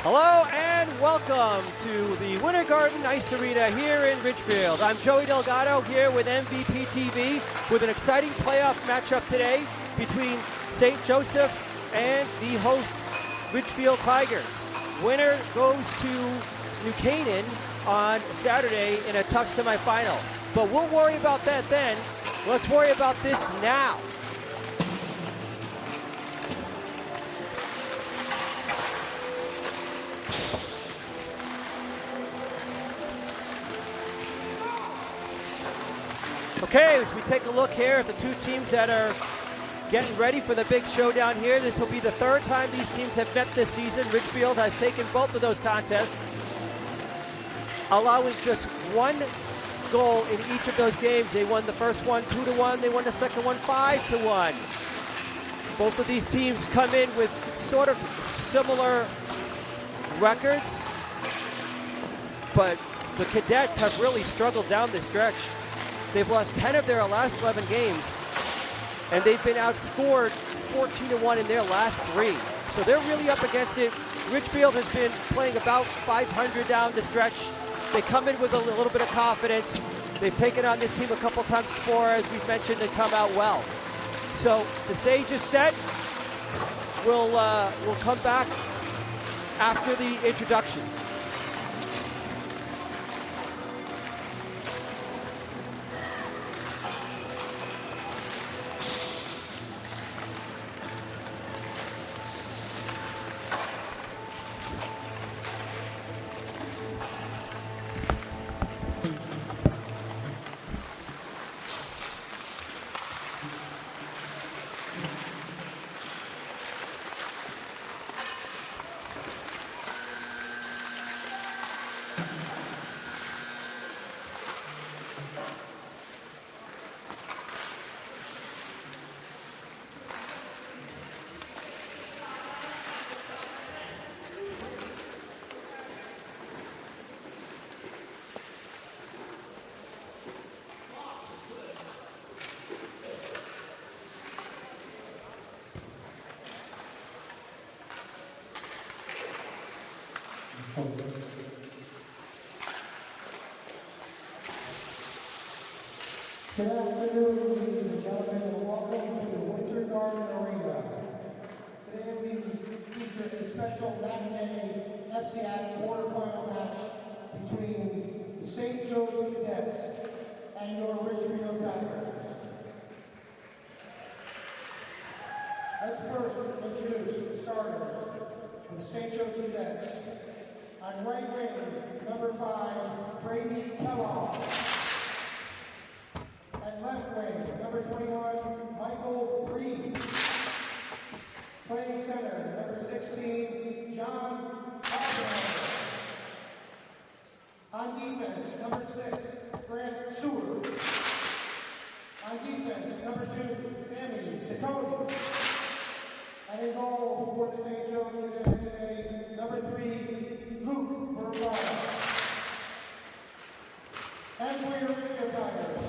Hello and welcome to the Winter Garden Ice Arena here in Ridgefield. I'm Joey Delgado here with MVP TV with an exciting playoff matchup today between St. Joseph's and the host Ridgefield Tigers. Winner goes to New Canaan on Saturday in a tough semifinal. But we'll worry about that then. Let's worry about this now. Okay, as we take a look here at the two teams that are getting ready for the big showdown here, this will be the third time these teams have met this season. Ridgefield has taken both of those contests, allowing just one goal in each of those games. They won the first one 2-1. They won the second one 5-1. Both of these teams come in with sort of similar records, but the Cadets have really struggled down the stretch. They've lost 10 of their last 11 games, and they've been outscored 14-1 in their last 3. So they're really up against it. Ridgefield has been playing about 500 down the stretch. They come in with a little bit of confidence. They've taken on this team a couple times before, as we've mentioned, and come out well. So the stage is set. We'll come back after the introductions. Good afternoon, ladies and gentlemen, and welcome to the Winter Garden Arena. Today we feature a special matinee FCAT quarterfinal match between the St. Joseph Cadets and your Ridgefield Tigers. Let's first introduce the starters for the St. Joseph Cadets. On right wing, number 5, Brady Kellogg. At left wing, number 21, Michael Reed. Playing center, number 16, John Osborne. On defense, number 6, Grant Seward. On defense, number 2, Sammy Ciccone. And in goal for the St. Joseph Cadets today, number 3, Luke Vergara. And for your Ridgefield Tigers,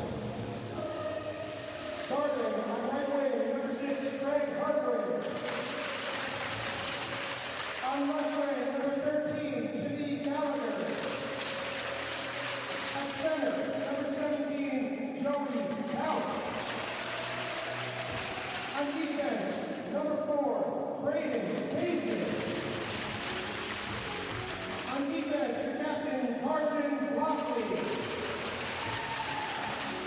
starting on right wing, number 6, Greg Hartwig. On left wing, number 13, Jimmy Gallagher. At center, number 17, Jody Couch. On defense, number 4, Braden Paisley. On defense, your captain, Carson Lockley.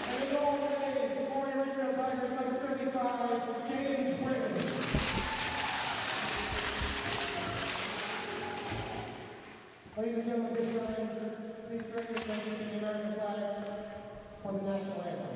And the goal today for your Ridgefield Tigers, number 35, James Whitten. Ladies and gentlemen, this time, please direct your attention to the American flag for the national anthem.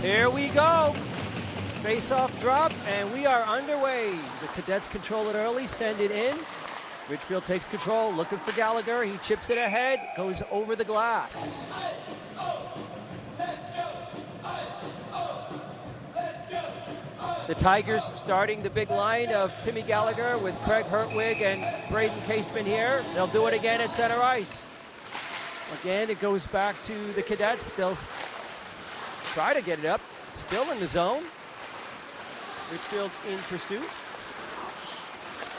Here we go. Face-off drop, and we are underway. The Cadets control it early, send it in. Ridgefield takes control, looking for Gallagher. He chips it ahead, goes over the glass. The Tigers starting the big line of Timmy Gallagher with Craig Hertwig and Braden Caseman here. They'll do it again at center ice. Again, it goes back to the Cadets. They'll try to get it up. Still in the zone. Ridgefield in pursuit.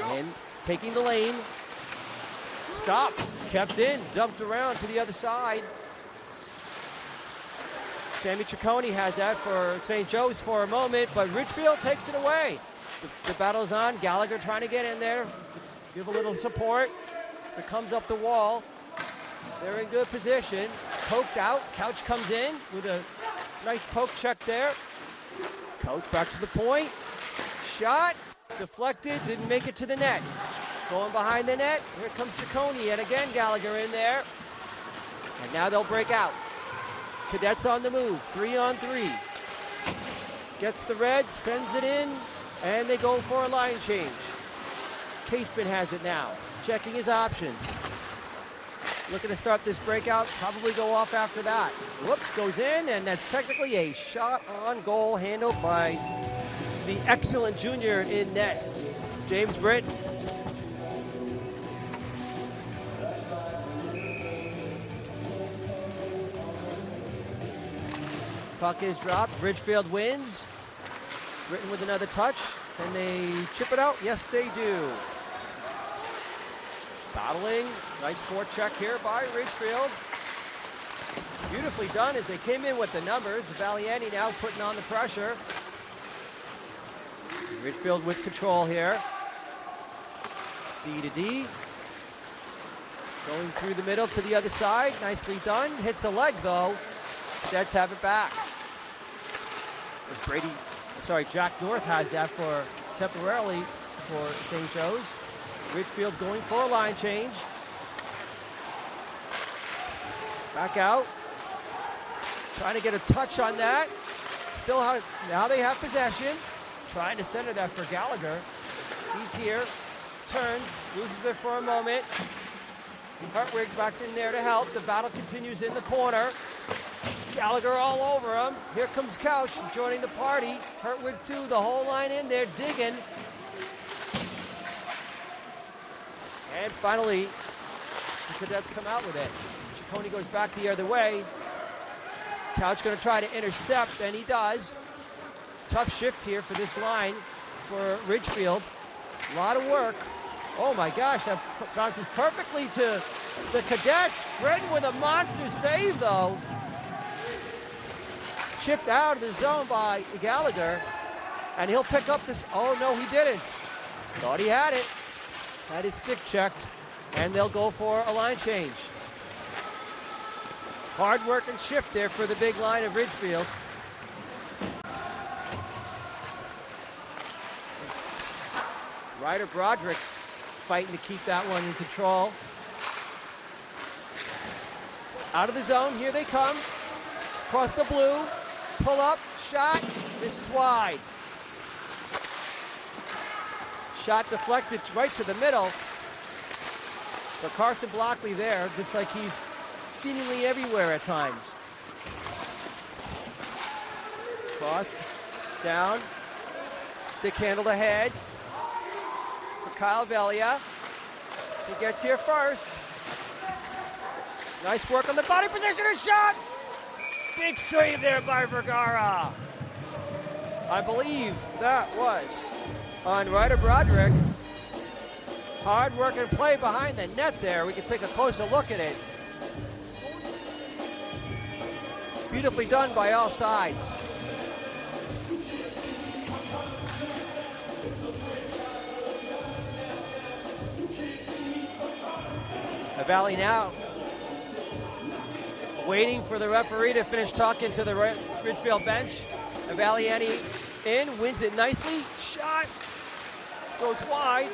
And taking the lane. Stopped. Kept in. Dumped around to the other side. Sammy Ciccone has that for St. Joe's for a moment, but Ridgefield takes it away. The battle's on. Gallagher trying to get in there. Give a little support. It comes up the wall. They're in good position. Poked out. Couch comes in with a nice poke check there. Coach back to the point. Shot. Deflected. Didn't make it to the net. Going behind the net. Here comes Ciccone. And again, Gallagher in there. And now they'll break out. Cadets on the move. 3-on-3. Gets the red. Sends it in. And they go for a line change. Caseman has it now. Checking his options. Looking to start this breakout. Probably go off after that. Whoops, goes in, and that's technically a shot on goal handled by the excellent junior in net, James Britt. Puck is dropped. Ridgefield wins. Britton with another touch. Can they chip it out? Yes, they do. Battling. Nice forecheck here by Ridgefield. Beautifully done as they came in with the numbers. Valiani now putting on the pressure. Ridgefield with control here. D to D. Going through the middle to the other side. Nicely done. Hits a leg though. Cadets have it back. Jack North has that for temporarily for St. Joe's. Ridgefield going for a line change. Back out. Trying to get a touch on that. Now they have possession. Trying to center that for Gallagher. He's here. Turns. Loses it for a moment. Hertwig back in there to help. The battle continues in the corner. Gallagher all over him. Here comes Couch joining the party. Hertwig too. The whole line in there digging. And finally, the Cadets come out with it. Ciccone goes back the other way. Couch going to try to intercept, and he does. Tough shift here for this line for Ridgefield. A lot of work. Oh my gosh, that bounces perfectly to the Cadets. Britton with a monster save though. Chipped out of the zone by Gallagher. And he'll pick up this. Oh no, he didn't. Thought he had it. Had his stick checked. And they'll go for a line change. Hard work and shift there for the big line of Ridgefield. Ryder Broderick fighting to keep that one in control. Out of the zone, here they come. Across the blue, pull up, shot, this is wide. Shot deflected right to the middle. But Carson Blockley there, just like he's seemingly everywhere at times. Cross, down, stick handled ahead. Kyle Velia. He gets here first. Nice work on the body position and shot. Big save there by Vergara. I believe that was on Ryder Broderick. Hard work and play behind the net there. We can take a closer look at it. Beautifully done by all sides. Valley now waiting for the referee to finish talking to the Ridgefield bench. Valiani in, wins it nicely. Shot goes wide.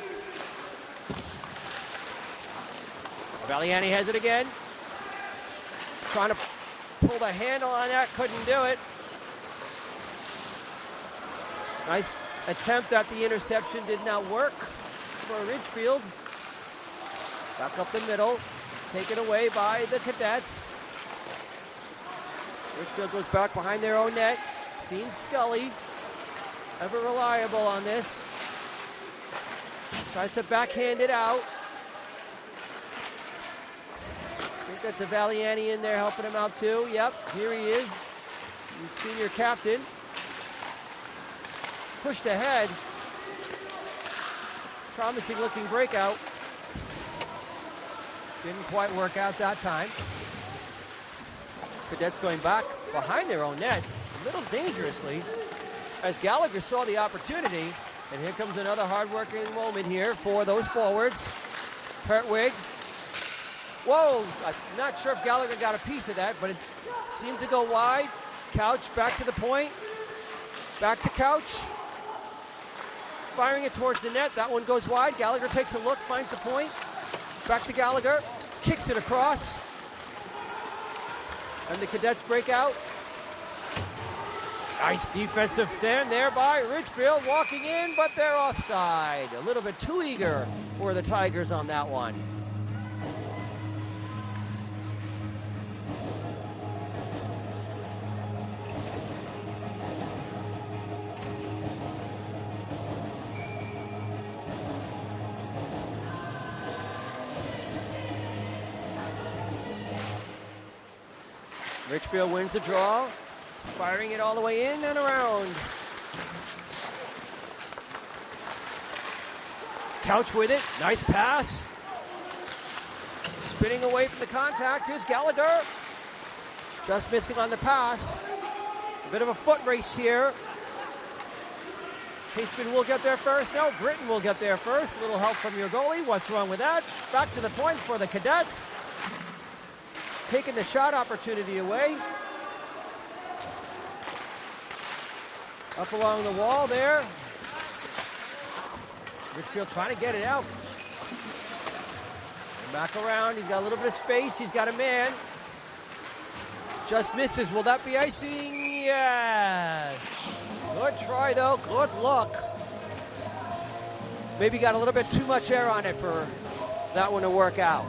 Valiani has it again. Trying to pull the handle on that, couldn't do it. Nice attempt at the interception, did not work for Ridgefield. Back up the middle, taken away by the Cadets. Ridgefield goes back behind their own net. Dean Scully, ever reliable on this. Tries to backhand it out. I think that's a Valiani in there helping him out too. Yep, here he is. The senior captain. Pushed ahead. Promising looking breakout. Didn't quite work out that time. Cadets going back behind their own net, a little dangerously, as Gallagher saw the opportunity. And here comes another hard-working moment here for those forwards. Hertwig. Whoa, I'm not sure if Gallagher got a piece of that, but it seems to go wide. Couch back to the point. Back to Couch. Firing it towards the net. That one goes wide. Gallagher takes a look, finds the point. Back to Gallagher. Kicks it across. And the Cadets break out. Nice defensive stand there by Ridgefield, walking in, but they're offside. A little bit too eager for the Tigers on that one. Ridgefield wins the draw, firing it all the way in and around. Couch with it, nice pass. Spinning away from the contact, here's Gallagher. Just missing on the pass. A bit of a foot race here. Caseman will get there first. No, Britton will get there first. A little help from your goalie. What's wrong with that? Back to the point for the Cadets. Taking the shot opportunity away. Up along the wall there. Ridgefield trying to get it out. Back around, he's got a little bit of space, he's got a man. Just misses, will that be icing? Yes. Good try though, good look. Maybe got a little bit too much air on it for that one to work out.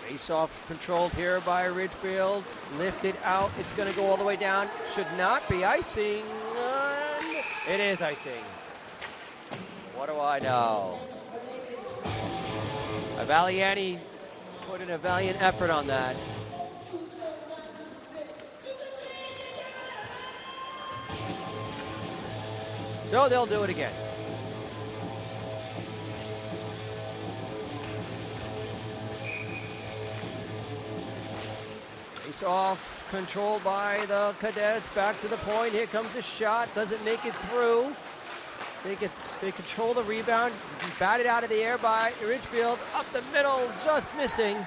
Face-off controlled here by Ridgefield. Lifted out. It's going to go all the way down. Should not be icing. It is icing. What do I know? Valiani put in a valiant effort on that. So they'll do it again. Off, controlled by the Cadets, back to the point. Here comes the shot, doesn't make it through. They control the rebound, batted out of the air by Ridgefield, up the middle, just missing.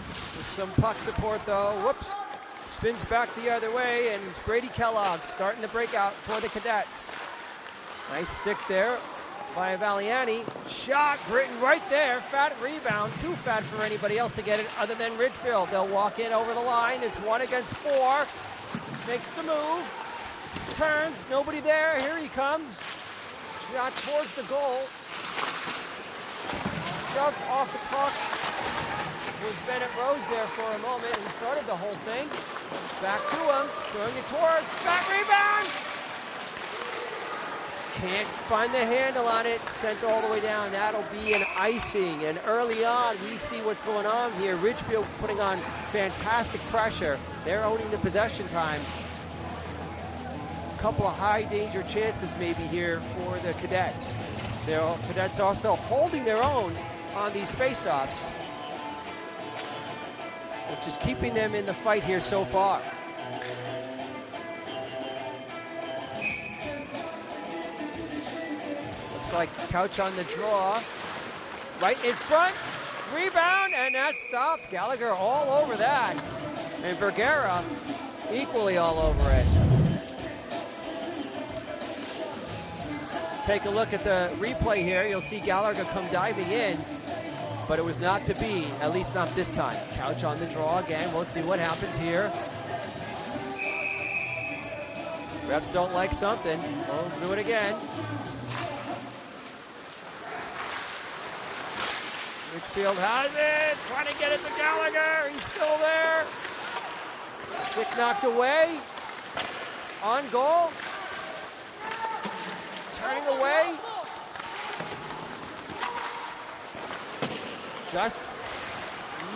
With some puck support though, whoops, spins back the other way, and it's Brady Kellogg starting to break out for the Cadets. Nice stick there by Valiani. Shot, Britton right there. Fat rebound. Too fat for anybody else to get it other than Ridgefield. They'll walk in over the line. It's 1 against 4. Makes the move. Turns. Nobody there. Here he comes. Shot towards the goal. Shoved off the puck. Was Bennett Rose there for a moment and started the whole thing. Back to him. Throwing it towards. Back rebound. Can't find the handle on it, sent all the way down. That'll be an icing. And early on, we see what's going on here. Ridgefield putting on fantastic pressure. They're owning the possession time. A couple of high danger chances maybe here for the Cadets. The Cadets also holding their own on these face-offs, which is keeping them in the fight here so far. Like Couch on the draw, right in front, rebound, and that stopped. Gallagher all over that, and Vergara equally all over it. Take a look at the replay here. You'll see Gallagher come diving in, but it was not to be, at least not this time. Couch on the draw again. We'll see what happens here. Refs don't like something. We'll do it again. Ridgefield has it, trying to get it to Gallagher. He's still there. Stick knocked away. On goal. Turning away. Just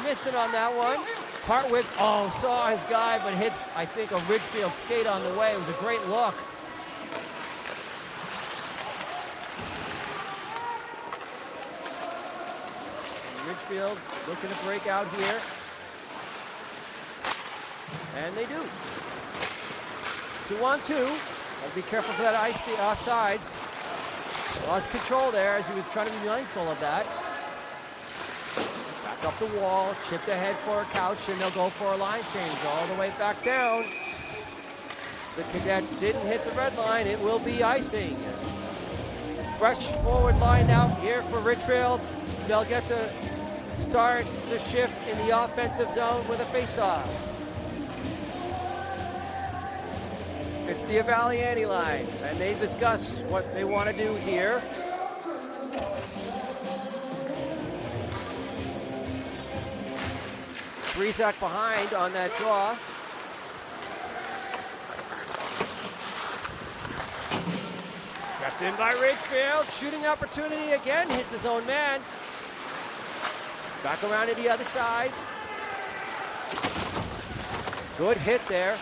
missing on that one. Hartwig, saw his guy, but hit, I think, a Ridgefield skate on the way. It was a great look. Ridgefield looking to break out here. And they do. 2-on-2. Gotta be careful for that icy offsides. Lost control there as he was trying to be mindful of that. Back up the wall, chipped ahead for a Couch, and they'll go for a line change all the way back down. The Cadets didn't hit the red line. It will be icing. Fresh forward line out here for Ridgefield. They'll get to start the shift in the offensive zone with a face-off. It's the Avaliani line, and they discuss what they want to do here. Breezak behind on that draw. Kept in by Ridgefield. Shooting opportunity again. Hits his own man. Back around to the other side. Good hit there.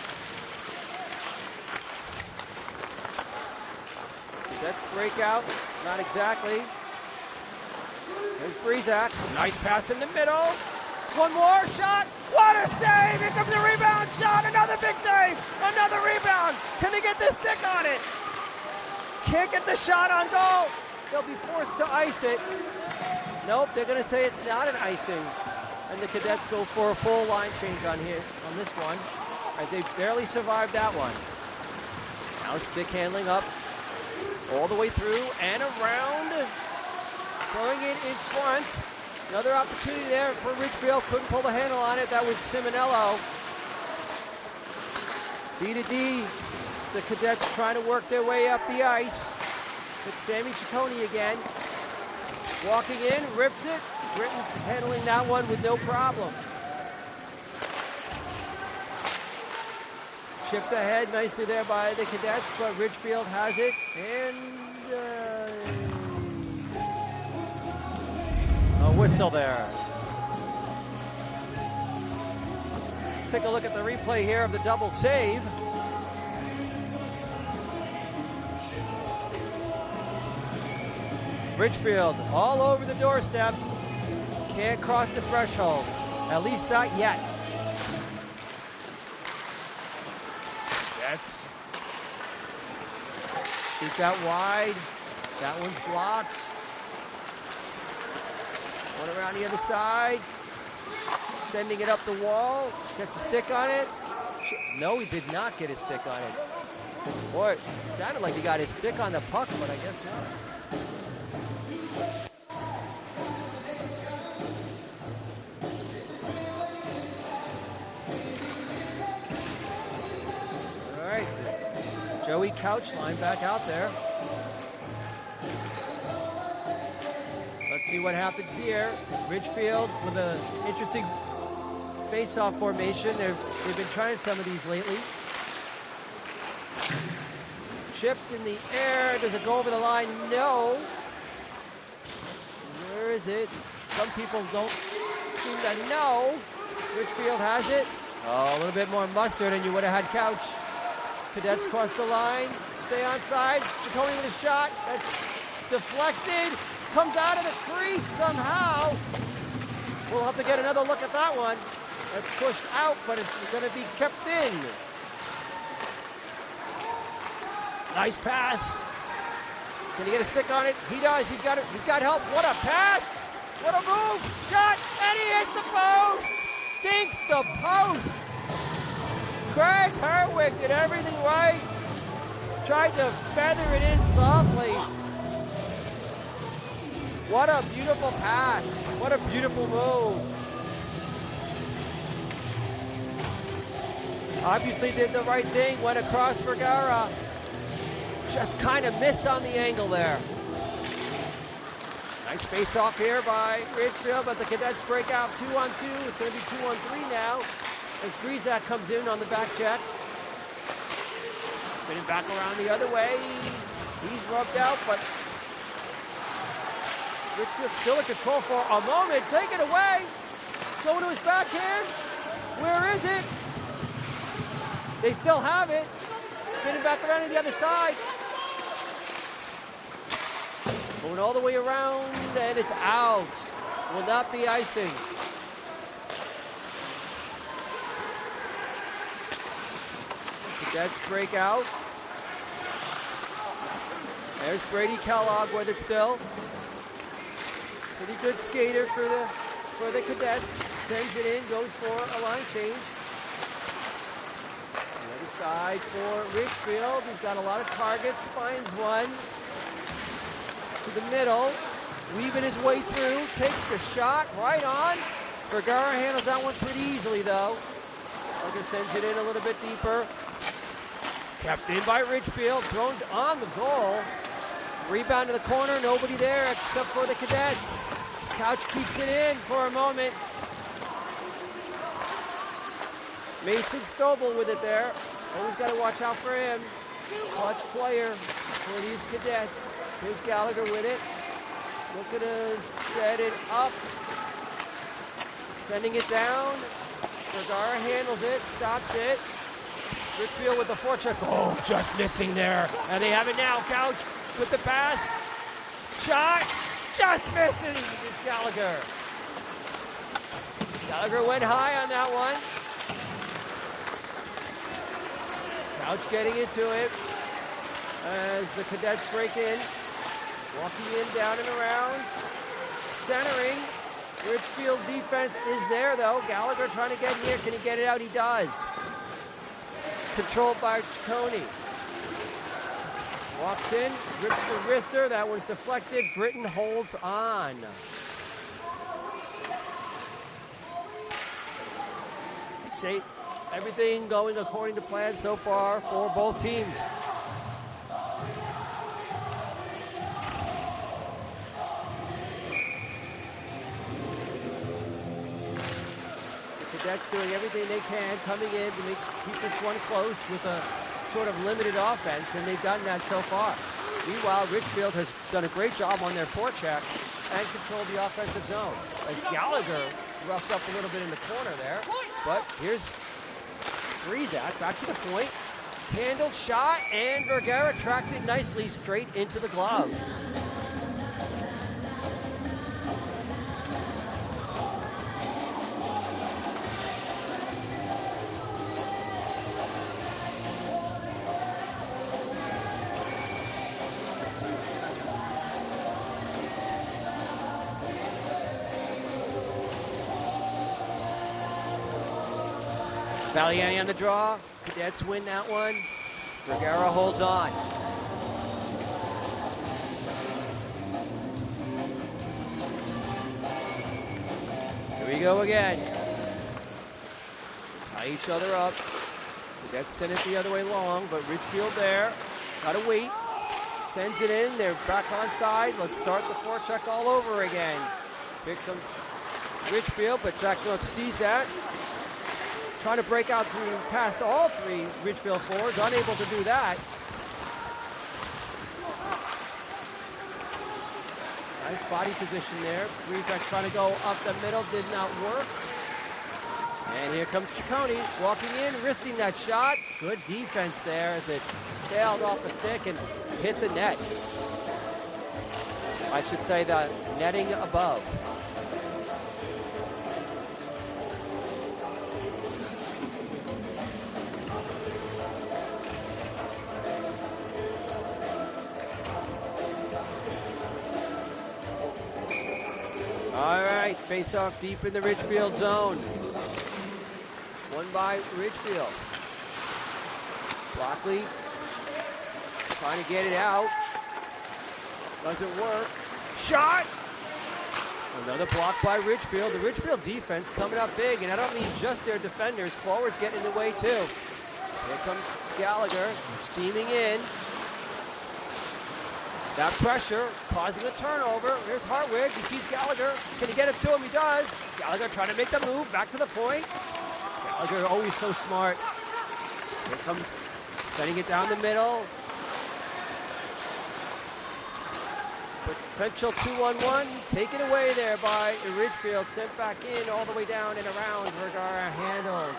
That's breakout. Not exactly. There's Breezak. Nice pass in the middle. One more shot. What a save. Here comes the rebound shot. Another big save. Another rebound. Can they get this stick on it? Can't get the shot on goal. They'll be forced to ice it. Nope, they're going to say it's not an icing. And the Cadets go for a full line change on this one, as they barely survived that one. Now stick handling up all the way through and around. Throwing it in front. Another opportunity there for Ridgefield. Couldn't pull the handle on it. That was Simonello. D to D. The Cadets trying to work their way up the ice. It's Sammy Ciccone again. Walking in, rips it. Britton handling that one with no problem. Chipped ahead nicely there by the Cadets, but Ridgefield has it. And a whistle there. Take a look at the replay here of the double save. Ridgefield all over the doorstep. Can't cross the threshold. At least not yet. That's shoot that wide. That one's blocked. One around the other side. Sending it up the wall. Gets a stick on it. No, he did not get his stick on it. Boy, it sounded like he got his stick on the puck, but I guess not. Joey Couch line back out there. Let's see what happens here. Ridgefield with an interesting face-off formation. They've been trying some of these lately. Chipped in the air. Does it go over the line? No. Where is it? Some people don't seem to know. Ridgefield has it. Oh, a little bit more mustard and you would have had Couch. Cadets cross the line, stay onside. Ciccone with a shot. That's deflected. Comes out of the crease somehow. We'll have to get another look at that one. That's pushed out, but it's going to be kept in. Nice pass. Can he get a stick on it? He does. He's got it. He's got help. What a pass. What a move. Shot. And he hits the post. Dinks the post. Craig Herwick did everything right. Tried to feather it in softly. What a beautiful pass. What a beautiful move. Obviously did the right thing, went across Vergara. Just kind of missed on the angle there. Nice face-off here by Ridgefield, but the Cadets break out 2-on-2. It's going to be 2-on-3 now as Brizak comes in on the back check. Spinning back around the other way. He's rubbed out, but Ridgefield still in control for a moment. Take it away. Going to his backhand. Where is it? They still have it. Spinning back around to the other side. Going all the way around, and it's out. Will not be icing. Cadets break out. There's Brady Kellogg with it still. Pretty good skater for the Cadets. Sends it in, goes for a line change. The other side for Ridgefield. He's got a lot of targets, finds one. To the middle, weaving his way through, takes the shot right on. Vergara handles that one pretty easily though. Gallagher sends it in a little bit deeper. Kept in by Ridgefield, thrown on the goal. Rebound to the corner, nobody there except for the Cadets. Couch keeps it in for a moment. Mason Stobel with it there. Always got to watch out for him. Clutch player for these Cadets. Here's Gallagher with it. Looking to set it up. Sending it down. Vergara handles it, stops it. Ridgefield with the forecheck. Oh, just missing there. And they have it now. Couch with the pass. Shot. Just missing. It's Gallagher. Gallagher went high on that one. Couch getting into it as the Cadets break in. Walking in, down and around. Centering. Ridgefield defense is there, though. Gallagher trying to get here. Can he get it out? He does. Controlled by Ciccone. Walks in, rips the wrister. That one's deflected. Britton holds on. I'd say everything going according to plan so far for both teams. Cadets doing everything they can, coming in to keep this one close with a sort of limited offense, and they've gotten that so far. Meanwhile, Ridgefield has done a great job on their forecheck and controlled the offensive zone. As Gallagher roughed up a little bit in the corner there, but here's Brizak back to the point. Handled shot, and Vergara tracked it nicely straight into the glove. Valiani on the draw. Cadets win that one. Vergara holds on. Here we go again. Tie each other up. Cadets send it the other way long, but Ridgefield there. Gotta wait. Sends it in. They're back on side. Let's start the forecheck all over again. Here comes Ridgefield, but Jack Brooks sees that. Trying to break out through past all three Ridgefield forwards, unable to do that. Nice body position there. Brizak trying to go up the middle, did not work. And here comes Ciccone walking in, wristing that shot. Good defense there as it sailed off a stick and hit the net. I should say the netting above. All right, face off deep in the Ridgefield zone. Won by Ridgefield. Blockley trying to get it out. Doesn't work. Shot! Another block by Ridgefield. The Ridgefield defense coming up big, and I don't mean just their defenders. Forwards getting in the way too. Here comes Gallagher, steaming in. That pressure causing a turnover. Here's Hartwig. He sees Gallagher. Can he get it to him? He does. Gallagher trying to make the move. Back to the point. Gallagher always so smart. Here comes setting it down the middle. Potential 2-on-1. Taken away there by Ridgefield. Sent back in all the way down and around. Vergara handles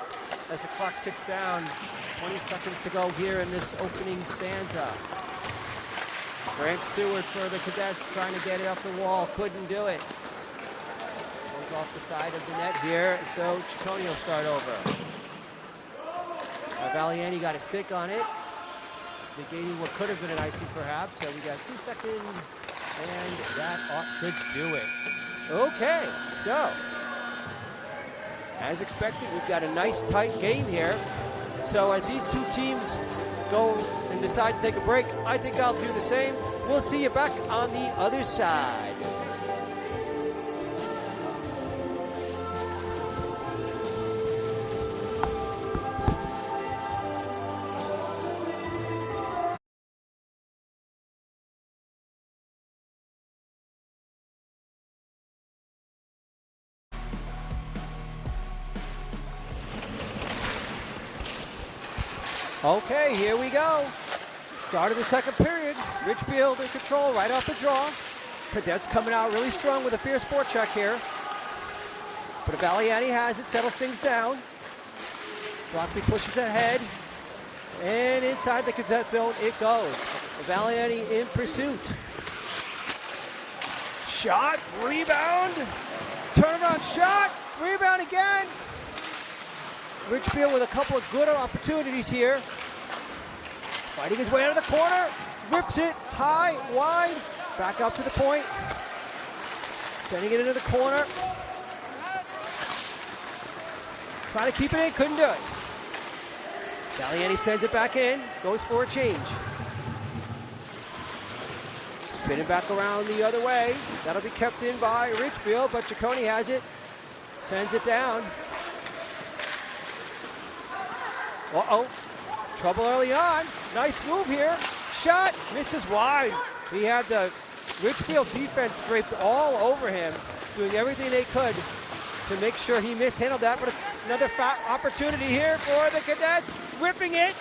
as the clock ticks down. 20 seconds to go here in this opening stanza. Grant Seward for the Cadets trying to get it up the wall. Couldn't do it. Goes off the side of the net here, so Ciccone will start over. Valiani got a stick on it. Negating what could have been an icing perhaps. So we got 2 seconds, and that ought to do it. Okay, so as expected, we've got a nice tight game here. So as these two teams go and decide to take a break, I think I'll do the same. We'll see you back on the other side. Okay, here we go. Start of the second period. Ridgefield in control right off the draw. Cadets coming out really strong with a fierce forecheck here. But Valiani has it, settles things down. Blockley pushes ahead. And inside the cadet zone it goes. Valiani in pursuit. Shot, rebound. Turnaround shot, rebound again. Ridgefield with a couple of good opportunities here. Fighting his way out of the corner. Whips it high, wide. Back up to the point. Sending it into the corner. Trying to keep it in, couldn't do it. Valiani sends it back in. Goes for a change. Spinning back around the other way. That'll be kept in by Ridgefield, but Ciccone has it. Sends it down. Uh-oh. Trouble early on. Nice move here. Shot. Misses wide. He had the Ridgefield defense draped all over him, doing everything they could to make sure he mishandled that. But another opportunity here for the Cadets. Whipping it.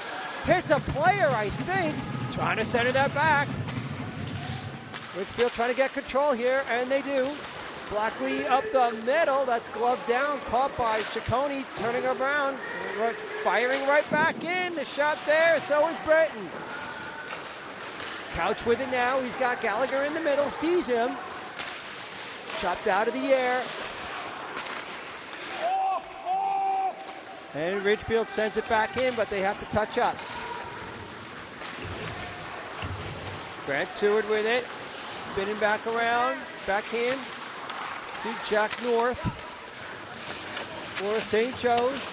Hits a player, I think. Trying to send that back. Ridgefield trying to get control here, and they do. Blackley up the middle. That's gloved down. Caught by Ciccone. Turning around. Firing right back in. The shot there. So is Breton. Couch with it now. He's got Gallagher in the middle. Sees him. Chopped out of the air. And Ridgefield sends it back in, but they have to touch up. Grant Seward with it. Spinning back around. Backhand to Jack North for St. Joe's.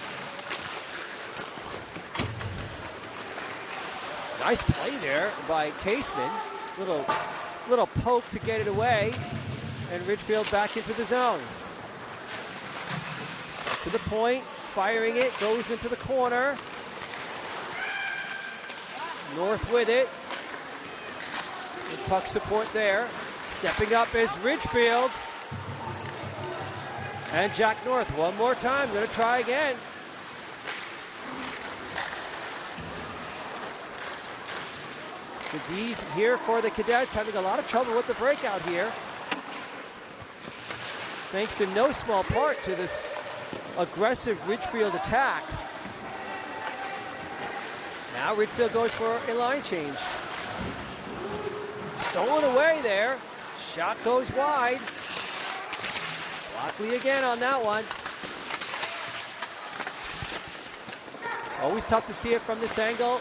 Nice play there by Caseman. Little poke to get it away. And Ridgefield back into the zone. To the point, firing it, goes into the corner. North with it. Good puck support there. Stepping up is Ridgefield. And Jack North one more time, gonna try again. The D here for the Cadets having a lot of trouble with the breakout here. Thanks in no small part to this aggressive Ridgefield attack. Now Ridgefield goes for a line change. Stolen away there. Shot goes wide. Blockley again on that one. Always tough to see it from this angle.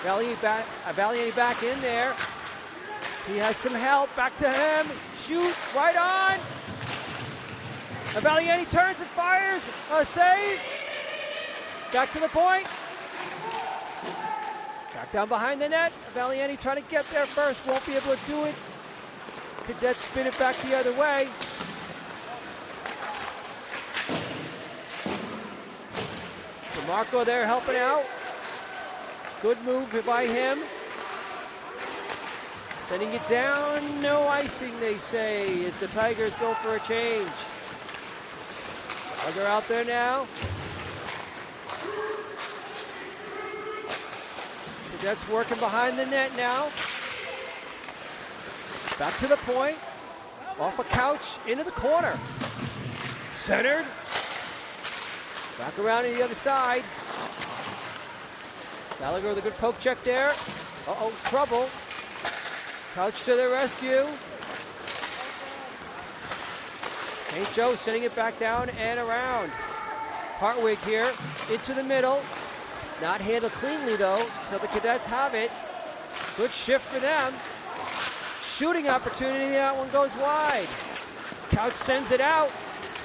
Valiani back in there. He has some help. Back to him. Shoot right on. Valiani turns and fires. A save. Back to the point. Back down behind the net. Valiani trying to get there first. Won't be able to do it. Cadets spin it back the other way. DeMarco there helping out. Good move by him. Sending it down. No icing, they say, as the Tigers go for a change. They're out there now. Cadets working behind the net now. Back to the point. Off a couch, into the corner. Centered. Back around to the other side. Gallagher with a good poke check there. Uh-oh, trouble. Couch to the rescue. St. Joe sending it back down and around. Hartwig here into the middle. Not handled cleanly though, so the Cadets have it. Good shift for them. Shooting opportunity, that one goes wide. Couch sends it out.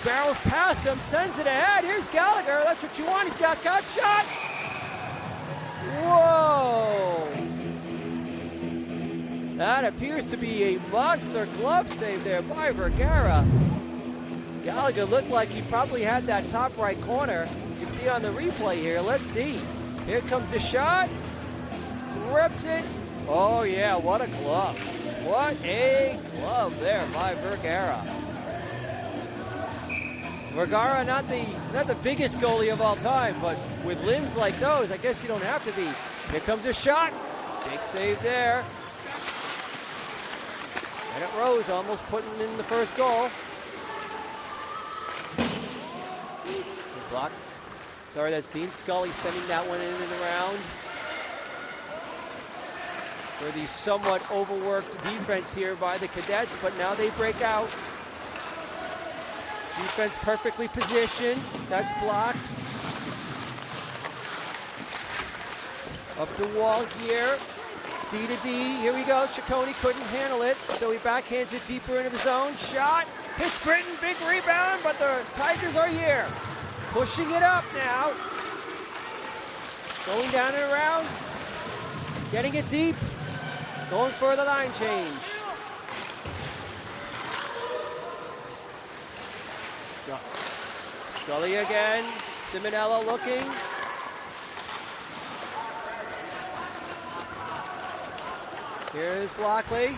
Barrels past him, sends it ahead. Here's Gallagher, that's what you want. He's got shot. Whoa! That appears to be a monster glove save there by Vergara. Gallagher looked like he probably had that top right corner. You can see on the replay here. Let's see. Here comes the shot. Rips it. Oh, yeah, what a glove. What a glove there by Vergara. Vergara, not the biggest goalie of all time, but with limbs like those, I guess you don't have to be. Here comes a shot. Big save there. Bennett Rose almost putting in the first goal. Good block. Sorry, that's Dean Scully sending that one in and around. For the somewhat overworked defense here by the Cadets, but now they break out. Defense perfectly positioned. That's blocked. Up the wall here. D to D. Here we go. Ciccone couldn't handle it, so he backhands it deeper into the zone. Shot. Hits Britton. Big rebound, but the Tigers are here. Pushing it up now. Going down and around. Getting it deep. Going for the line change. Scully again. Simonello looking. Here's Blockley.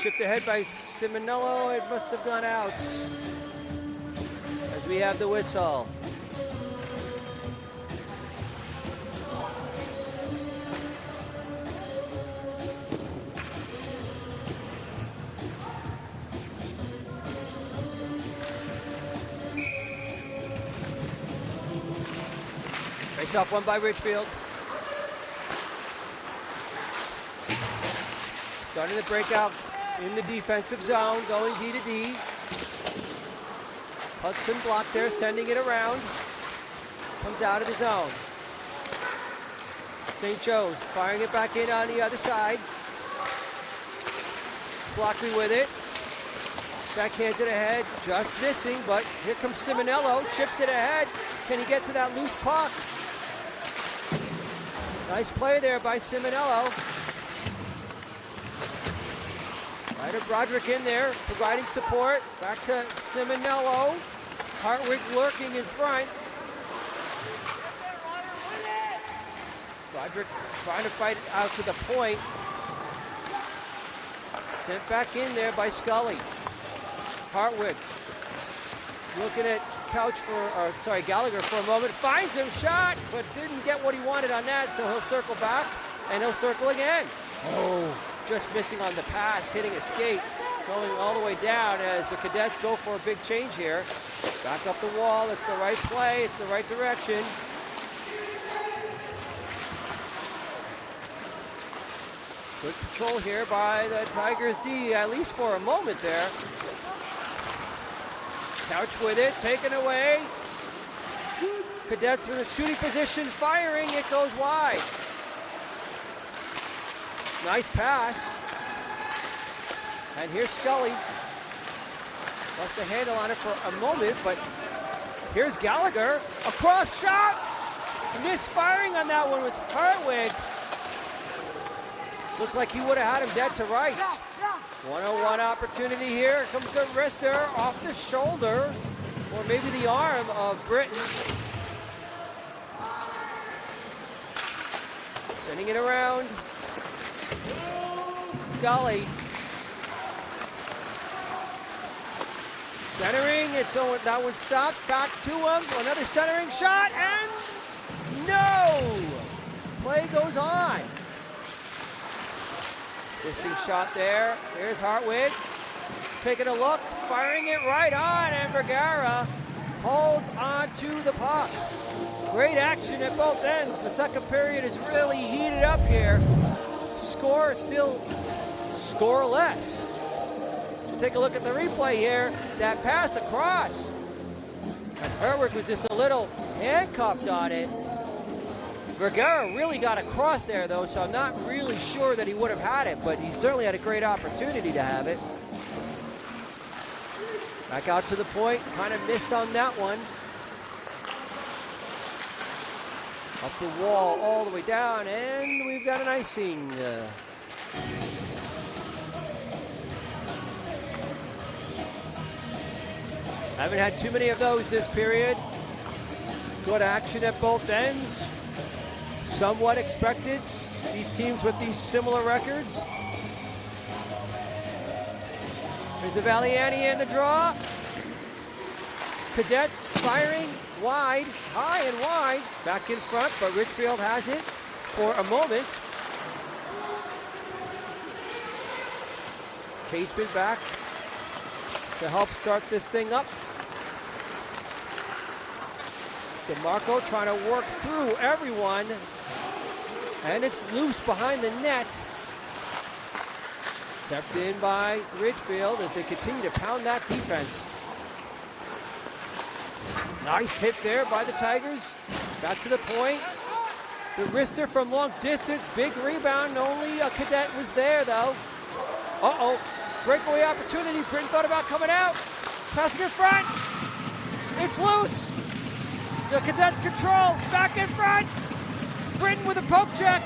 Chipped ahead by Simonello. It must have gone out. As we have the whistle. Face-off won by Ridgefield. Starting to break out in the defensive zone, going D to D. Hudson blocked there, sending it around. Comes out of the zone. St. Joe's firing it back in on the other side. Blockley with it. Backhands it ahead, just missing, but here comes Simonello, chips it ahead. Can he get to that loose puck? Nice play there by Simonello. Ryder Broderick in there, providing support. Back to Simonello. Hartwig lurking in front. Broderick trying to fight it out to the point. Sent back in there by Scully. Hartwig looking at Gallagher for a moment. Finds him, shot, but didn't get what he wanted on that, so he'll circle back, and he'll circle again. Oh, just missing on the pass, hitting a skate, going all the way down as the Cadets go for a big change here. Back up the wall, it's the right play, it's the right direction. Good control here by the Tigers D, at least for a moment there. Couch with it, taken away. Cadets in the shooting position, firing, it goes wide. Nice pass. And here's Scully. Lost the handle on it for a moment, but here's Gallagher. A cross shot. Misfiring on that one was Hartwig. Looks like he would have had him dead to rights. One-on-one opportunity here. Comes the wrister off the shoulder, or maybe the arm of Britton. Sending it around. Scully. Centering, that one stopped, back to him, another centering shot, and no! Play goes on. Interesting shot there. Here's Hartwig, taking a look, firing it right on, and Vergara holds on to the puck. Great action at both ends. The second period is really heated up here. Score is still scoreless. Take a look at the replay here. That pass across. And Hartwig was just a little handcuffed on it. Vergara really got across there, though, so I'm not really sure that he would have had it, but he certainly had a great opportunity to have it. Back out to the point. Kind of missed on that one. Up the wall all the way down, and we've got an icing. Haven't had too many of those this period. Good action at both ends. Somewhat expected. These teams with these similar records. There's the Valiani in the draw. Cadets firing wide, high and wide. Back in front, but Ridgefield has it for a moment. Casement back to help start this thing up. DeMarco trying to work through everyone. And it's loose behind the net. Kept in by Ridgefield as they continue to pound that defense. Nice hit there by the Tigers. Back to the point. The wrister from long distance. Big rebound. Only a cadet was there, though. Uh-oh. Breakaway opportunity. Britton thought about coming out. Passing in front. It's loose. The Cadets control. Back in front. Britton with a poke check.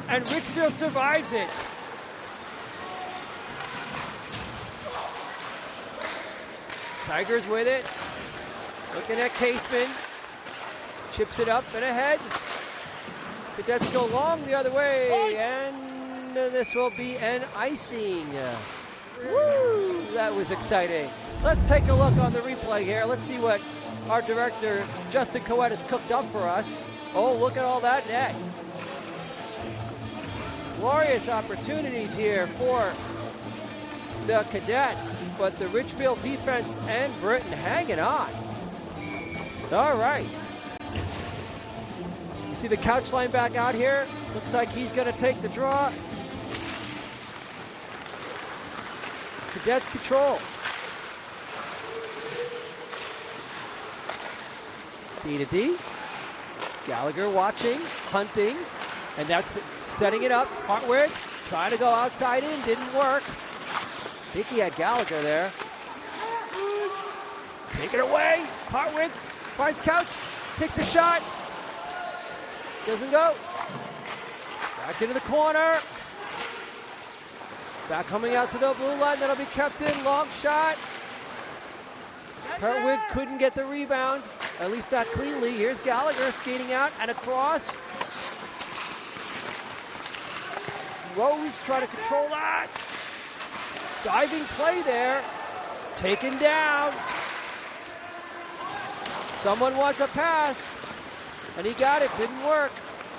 And Ridgefield survives it. Tigers with it. Looking at Casement. Chips it up and ahead. Cadets go long the other way. And this will be an icing. Woo! That was exciting. Let's take a look on the replay here. Let's see what our director, Justin Coet, has cooked up for us. Oh, look at all that net. Glorious opportunities here for the Cadets, but the Ridgefield defense and Britton hanging on. All right. You see the couch line back out here? Looks like he's going to take the draw. Cadets control. D to D. Gallagher watching, hunting, and that's setting it up. Hartwig trying to go outside in, didn't work. I think he had Gallagher there. Take it away. Hartwig finds Couch, takes a shot. Doesn't go. Back into the corner. Back coming out to the blue line. That'll be kept in. Long shot. Hartwig couldn't get the rebound. At least not cleanly. Here's Gallagher skating out and across. Rose trying to control that. Diving play there. Taken down. Someone wants a pass. And he got it. Didn't work.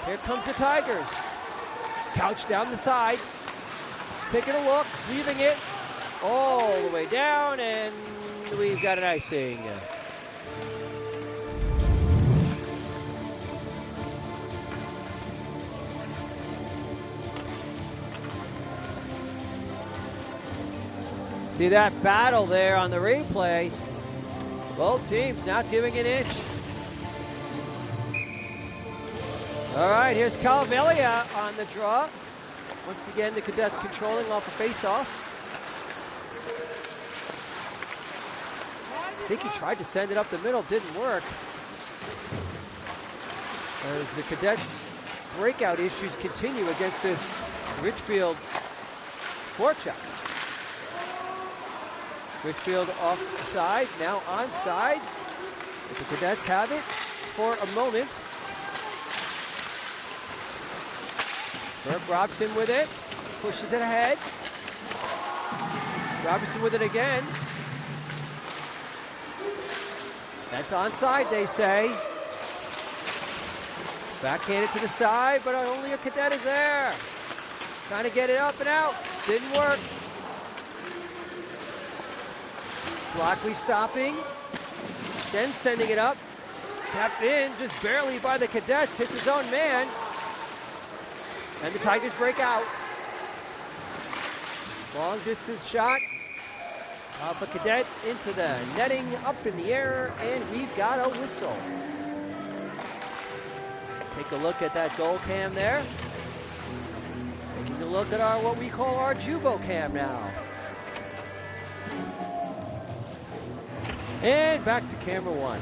Here comes the Tigers. Couch down the side. Taking a look. Leaving it all the way down. And we've got an icing. See that battle there on the replay. Both teams not giving an inch. All right, here's Calvelia on the draw. Once again, the Cadets controlling off a face-off. I think he tried to send it up the middle, didn't work. As the Cadets' breakout issues continue against this Ridgefield forecheck. Ridgefield offside, now onside. The Cadets have it for a moment. Burke Robson with it, pushes it ahead. Robinson with it again. That's onside, they say. Backhanded to the side, but only a Cadet is there. Trying to get it up and out. Didn't work. Blockley stopping. Then sending it up. Tapped in just barely by the Cadets. Hits his own man. And the Tigers break out. Long distance shot. Off a Cadet into the netting, up in the air, and we've got a whistle. Take a look at that goal cam there. Taking a look at our what we call our Jubo cam now. And back to camera one.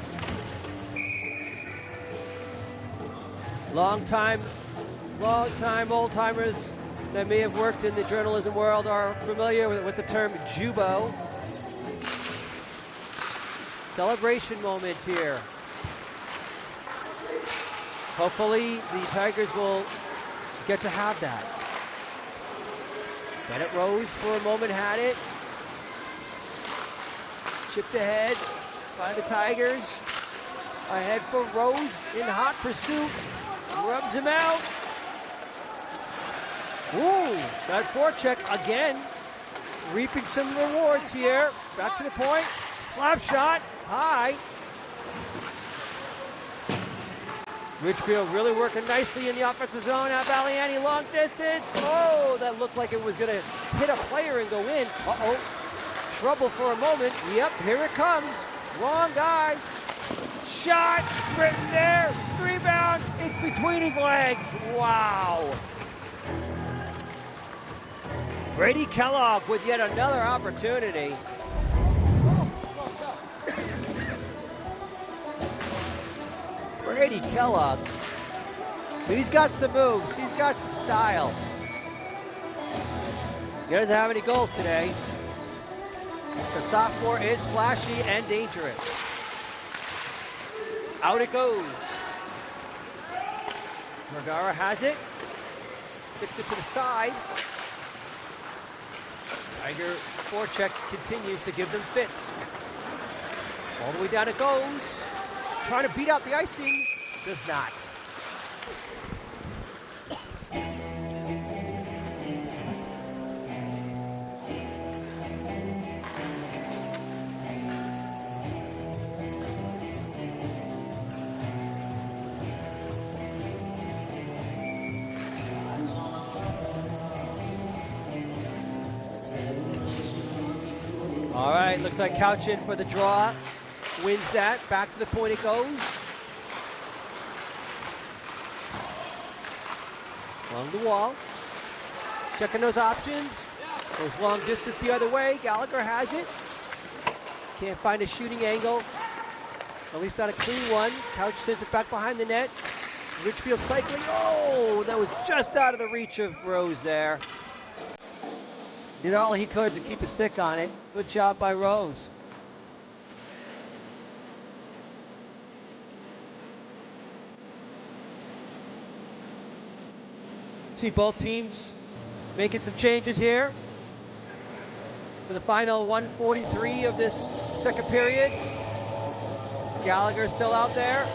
Long time old timers that may have worked in the journalism world are familiar with the term Jubo. Celebration moment here. Hopefully the Tigers will get to have that. Bennett Rose for a moment had it. Chipped ahead by the Tigers. Ahead for Rose in hot pursuit. Rubs him out. Ooh, that forecheck again. Reaping some rewards here. Back to the point. Slap shot. High. Ridgefield really working nicely in the offensive zone. Now Valiani long distance. Oh, that looked like it was going to hit a player and go in. Uh-oh. Trouble for a moment. Yep, here it comes. Wrong guy. Shot. Written there. Rebound. It's between his legs. Wow. Brady Kellogg with yet another opportunity. Brady Kellogg. He's got some moves. He's got some style. He doesn't have any goals today. The sophomore is flashy and dangerous. Out it goes. Vergara has it. Sticks it to the side. Tiger forecheck continues to give them fits. All the way down it goes. Trying to beat out the icing. Does not. All right, looks like Couchin for the draw. Wins that. Back to the point it goes. Along the wall. Checking those options. Goes long distance the other way. Gallagher has it. Can't find a shooting angle. At least not a clean one. Couch sends it back behind the net. Ridgefield cycling. Oh, that was just out of the reach of Rose there. Did all he could to keep a stick on it. Good job by Rose. See both teams making some changes here for the final 1:43 of this second period. Gallagher still out there.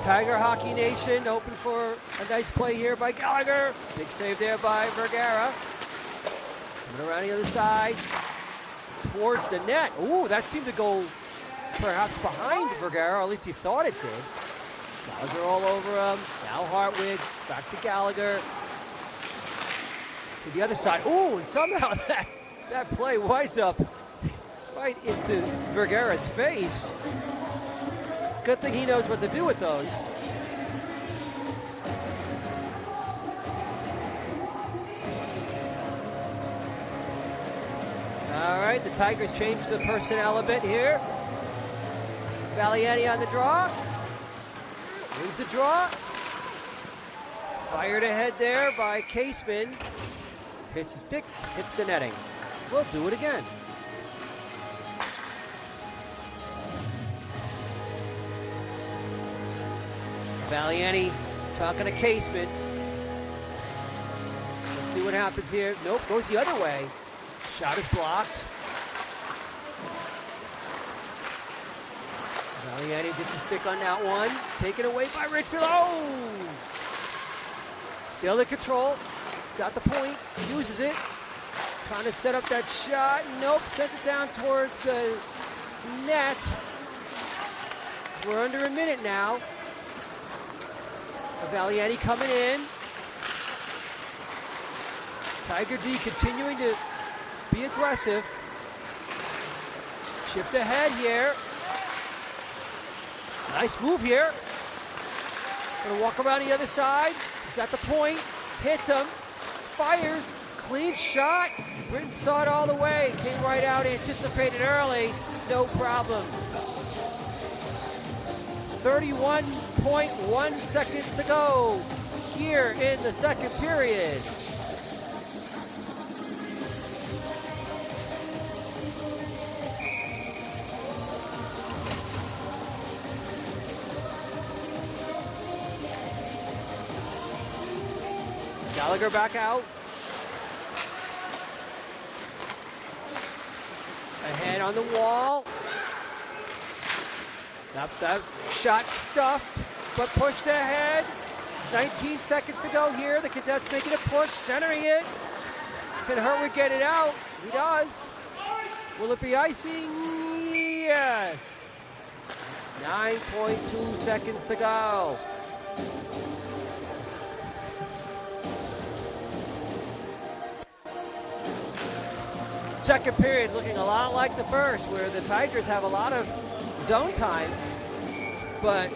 Tiger Hockey Nation open for a nice play here by Gallagher. Big save there by Vergara. Coming around the other side towards the net. Ooh, that seemed to go perhaps behind Vergara, or at least he thought it did. Gallagher all over him. Now Hartwig. Back to Gallagher. To the other side. Ooh, and somehow that play winds up right into Vergara's face. Good thing he knows what to do with those. All right, the Tigers changed the personnel a bit here. Valiani on the draw. In wins the draw. Fired ahead there by Caseman. Hits the stick, hits the netting. We'll do it again. Valiani talking to Caseman. Let's see what happens here. Nope, goes the other way. Shot is blocked. Valiani gets the stick on that one. Taken away by Ridgefield. Oh! Still in control. Got the point. Uses it. Trying to set up that shot. Nope. Sent it down towards the net. We're under a minute now. Valiani coming in. Tiger D continuing to be aggressive. Chipped ahead here. Nice move here. Gonna walk around the other side. He's got the point. Hits him. Fires. Clean shot. Britton saw it all the way. Came right out. Anticipated early. No problem. 31.1 seconds to go here in the second period. Gallagher back out. Ahead on the wall. That shot stuffed, but pushed ahead. 19 seconds to go here. The Cadets making a push, centering it. Can Hertwig get it out? He does. Will it be icing? Yes. 9.2 seconds to go. Second period looking a lot like the first, where the Tigers have a lot of zone time, but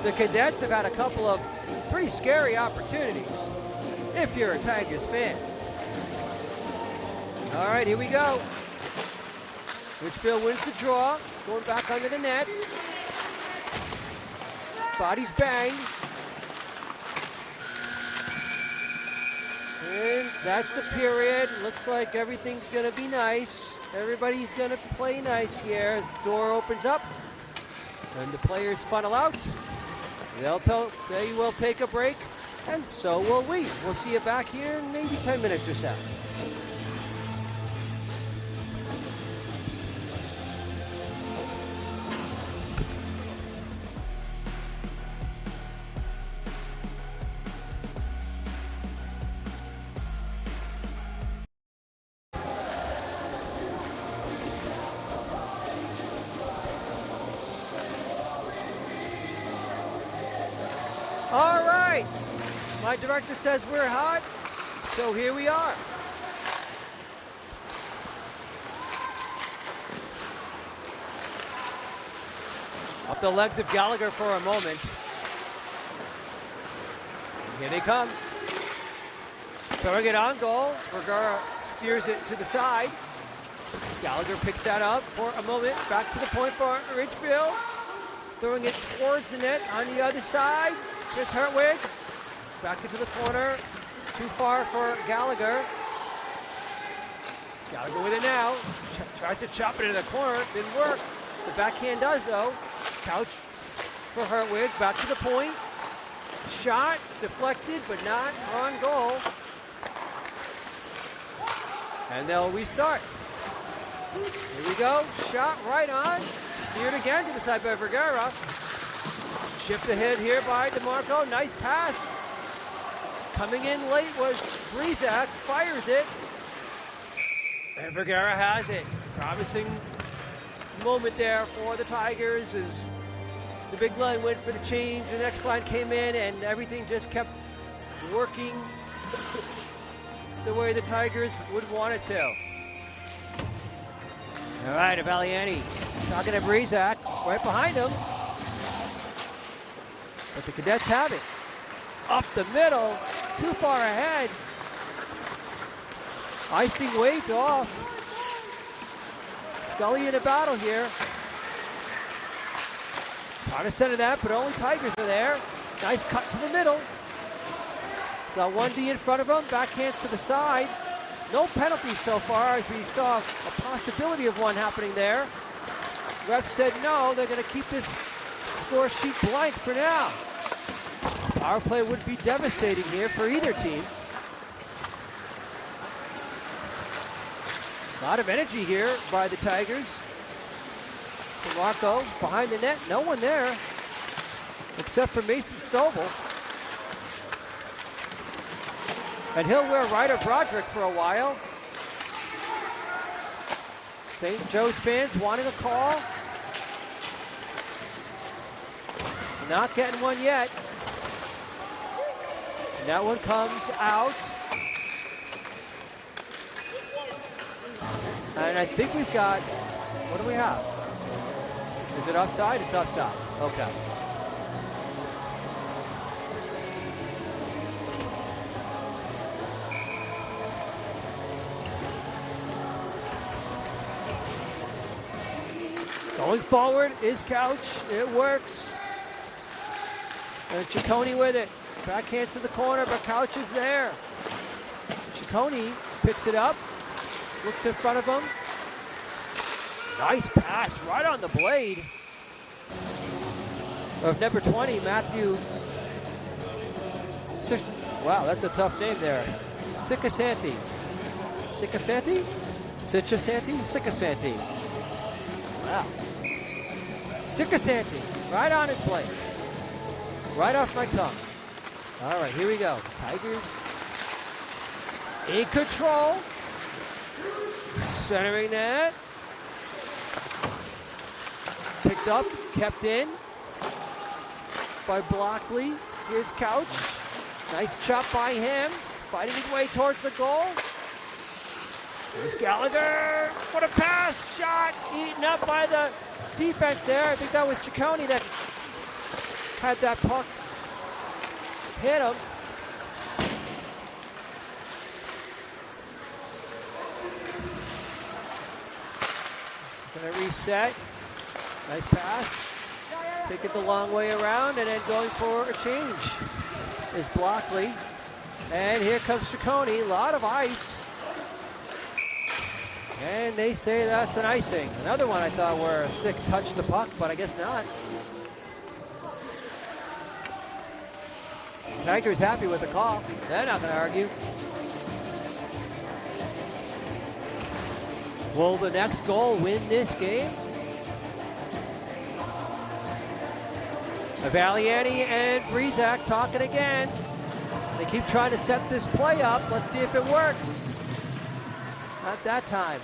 the Cadets have had a couple of pretty scary opportunities if you're a Tigers fan. All right, here we go. Ridgefield wins the draw, going back under the net. Bodies bang. And that's the period. Looks like everything's going to be nice. Everybody's going to play nice here. As the door opens up and the players funnel out. They will take a break, and so will we. We'll see you back here in maybe 10 minutes or so. All right, my director says we're hot, so here we are. Up the legs of Gallagher for a moment. Here they come. Throwing it on goal. Vergara steers it to the side. Gallagher picks that up for a moment. Back to the point for Ridgefield. Throwing it towards the net on the other side. Here's Hertwig. Back into the corner. Too far for Gallagher. Gallagher with it now. Tries to chop it into the corner. Didn't work. The backhand does, though. Couch for Hertwig. Back to the point. Shot. Deflected, but not on goal. And they'll restart. Here we go. Shot right on. Steered again to the side by Vergara. Shift ahead here by DeMarco. Nice pass. Coming in late was Brizak. Fires it. And Vergara has it. Promising moment there for the Tigers as the big line went for the change. The next line came in and everything just kept working the way the Tigers would want it to. All right, Valiani talking to Brizak. Right behind him. But the Cadets have it. Up the middle, too far ahead. Icing waved off. Scully in a battle here. Trying to center that, but only Tigers are there. Nice cut to the middle. Got 1D in front of him, backhands to the side. No penalties so far, as we saw a possibility of one happening there. Ref said no, they're going to keep this score sheet blank for now. Power play would be devastating here for either team. A lot of energy here by the Tigers. Marco behind the net, no one there except for Mason Stovall. And he'll wear Ryder Broderick for a while. St. Joe's fans wanting a call. Not getting one yet. And that one comes out. And I think we've got, what do we have? Is it offside? It's offside. Okay. Going forward is Couch. It works. And Ciccone with it. Backhand to the corner, but Couch is there. Ciccone picks it up. Looks in front of him. Nice pass right on the blade of number 20, Matthew. Wow, that's a tough name there. Siccasanti. Siccasanti? Siccasanti? Siccasanti. Wow. Siccasanti, right on his blade. Right off my tongue. All right, here we go. Tigers in control. Centering that. Picked up, kept in by Blockley. Here's Couch. Nice chop by him. Fighting his way towards the goal. Here's Gallagher. What a pass. Shot. Eaten up by the defense there. I think that was Ciccone that had that puck hit him. Gonna reset. Nice pass. Take it the long way around and then going for a change is Blockley. And here comes Ciccone. A lot of ice. And they say that's an icing. Another one I thought where a stick touched the puck, but I guess not. Tigers happy with the call. They're not going to argue. Will the next goal win this game? Valiani and Breezak talking again. They keep trying to set this play up. Let's see if it works. Not that time.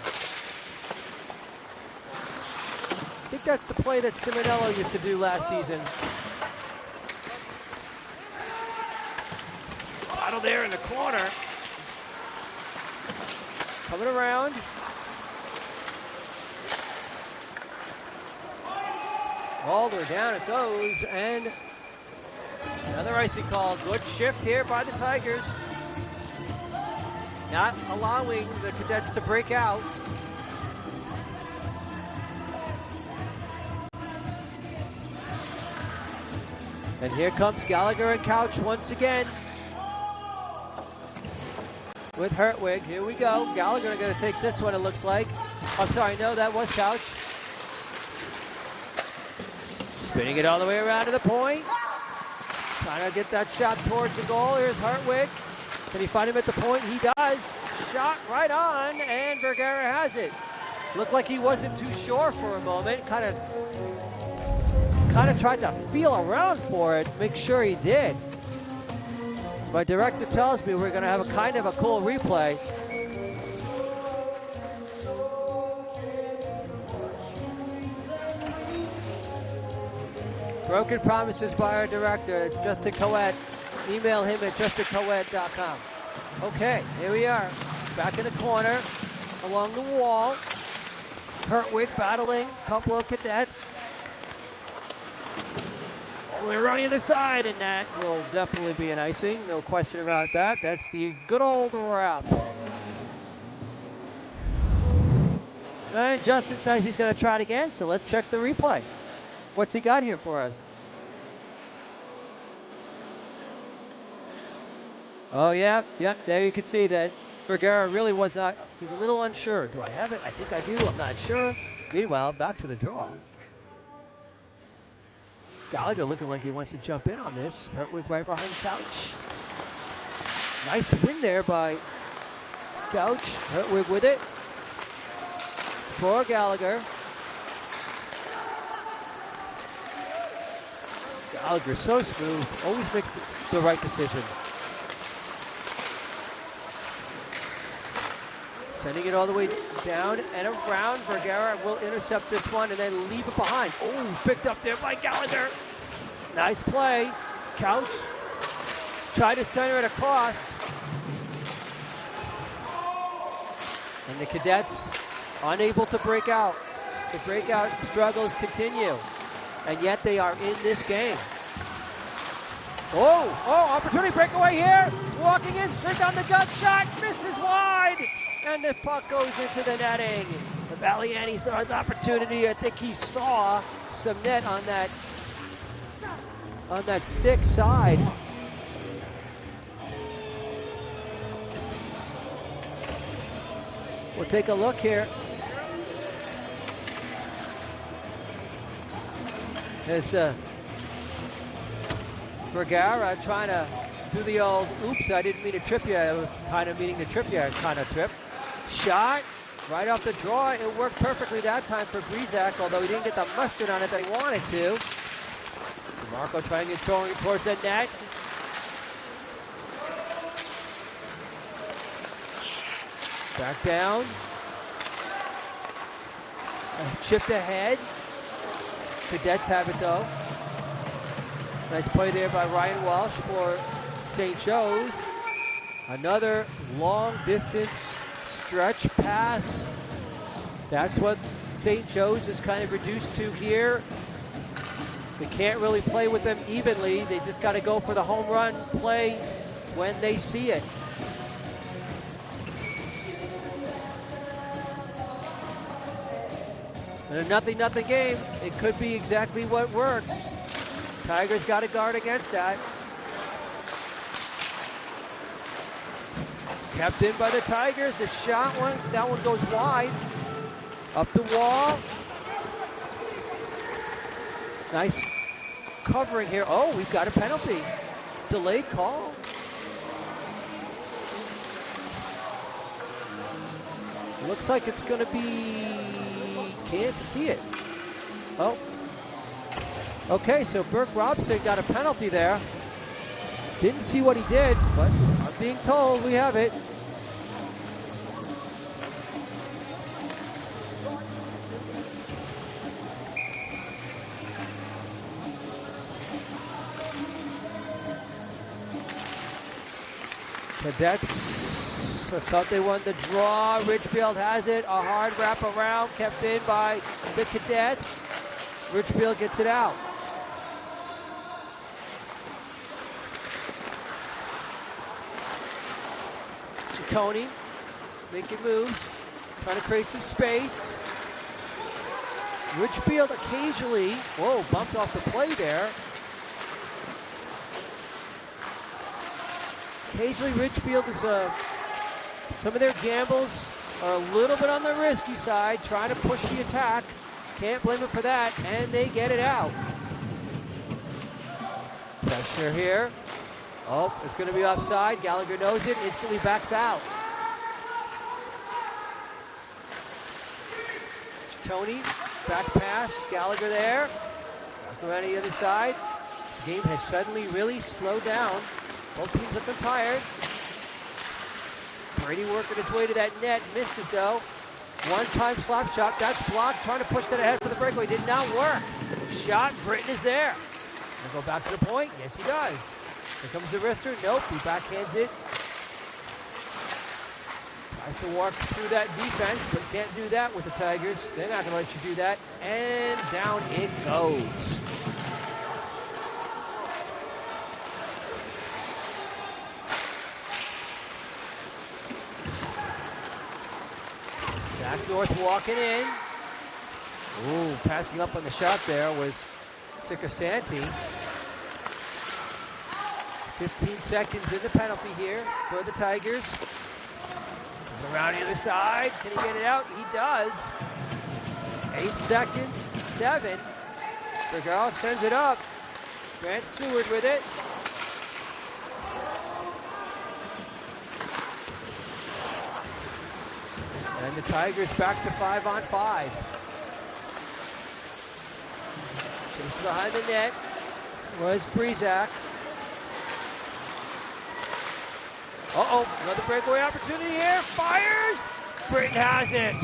I think that's the play that Simonello used to do last season. Bottle there in the corner. Coming around. Alder down it goes, and another icing call. Good shift here by the Tigers. Not allowing the Cadets to break out. And here comes Gallagher and Couch once again. With Hertwig, here we go. Gallagher going to take this one, it looks like. I'm sorry, no, that was Couch. Spinning it all the way around to the point. Trying to get that shot towards the goal. Here's Hertwig. Can he find him at the point? He does. Shot right on, and Vergara has it. Looked like he wasn't too sure for a moment. Kind of tried to feel around for it, make sure he did. My director tells me we're going to have a kind of a cool replay. Broken promises by our director. It's Justin Coet. Email him at justincoet.com. Okay, here we are. Back in the corner, along the wall. Hertwig battling a couple of Cadets. We're running the side, and that will definitely be an icing. No question about that. That's the good old wrap. And Justin says he's going to try it again, so let's check the replay. What's he got here for us? Oh, yeah, there you can see that Vergara really was not, he's a little unsure. Do I have it? I think I do, I'm not sure. Meanwhile, back to the draw. Gallagher looking like he wants to jump in on this. Hertwig right behind Couch. Nice win there by Couch. Hertwig with it. For Gallagher. Gallagher so smooth, always makes the right decision. Sending it all the way down and around. Vergara will intercept this one and then leave it behind. Oh, picked up there by Gallagher. Nice play. Couch. Try to center it across. And the Cadets unable to break out. The breakout struggles continue. And yet they are in this game. Oh, opportunity breakaway here. Walking in, straight down the gut shot. Misses wide. And the puck goes into the netting. The Valiani saw his opportunity. I think he saw some net on that stick side. We'll take a look here. It's Vergara trying to do the old, oops, I didn't mean to trip you. I was kind of meaning to trip you kind of trip. Shot right off the draw. It worked perfectly that time for Breezak, although he didn't get the mustard on it that he wanted to. Marco trying to get towards the net. Back down. Chipped ahead. Cadets have it though. Nice play there by Ryan Walsh for St. Joe's. Another long distance stretch pass. That's what St. Joe's is kind of reduced to here. They can't really play with them evenly. They just got to go for the home run play when they see it. In a 0-0 game, it could be exactly what works. Tigers got to guard against that. Kept in by the Tigers. The shot one, that one goes wide. Up the wall. Nice covering here. Oh, we've got a penalty. Delayed call. Looks like it's going to be... Can't see it. Oh. Okay, so Burke Robson got a penalty there. Didn't see what he did, but I'm being told we have it. Cadets thought they won the draw. Ridgefield has it. A hard wrap around kept in by the Cadets. Ridgefield gets it out. Ciccone making moves, trying to create some space. Ridgefield occasionally, bumped off the play there. Occasionally Ridgefield is some of their gambles are a little bit on the risky side, trying to push the attack. Can't blame them for that, and they get it out. Pressure here. Oh, it's going to be offside. Gallagher knows it, instantly backs out. Tony, back pass. Gallagher there. Back around the other side. The game has suddenly really slowed down. Both teams have been tired. Brady working his way to that net. Misses though. One-time slap shot. That's blocked. Trying to push that ahead for the breakaway. Did not work. Shot. Britton is there. Gonna go back to the point. Yes, he does. Here comes the wrister. Nope. He backhands it. Tries to walk through that defense, but can't do that with the Tigers. They're not gonna let you do that. And down it goes. Back north walking in. Ooh, passing up on the shot there was Sickersanti. 15 seconds in the penalty here for the Tigers. Around the other side, can he get it out? He does. 8 seconds, 7. Bergal sends it up. Grant Seward with it. And the Tigers back to 5-on-5. Just behind the net was Breezak. Another breakaway opportunity here. Fires! Britton has it.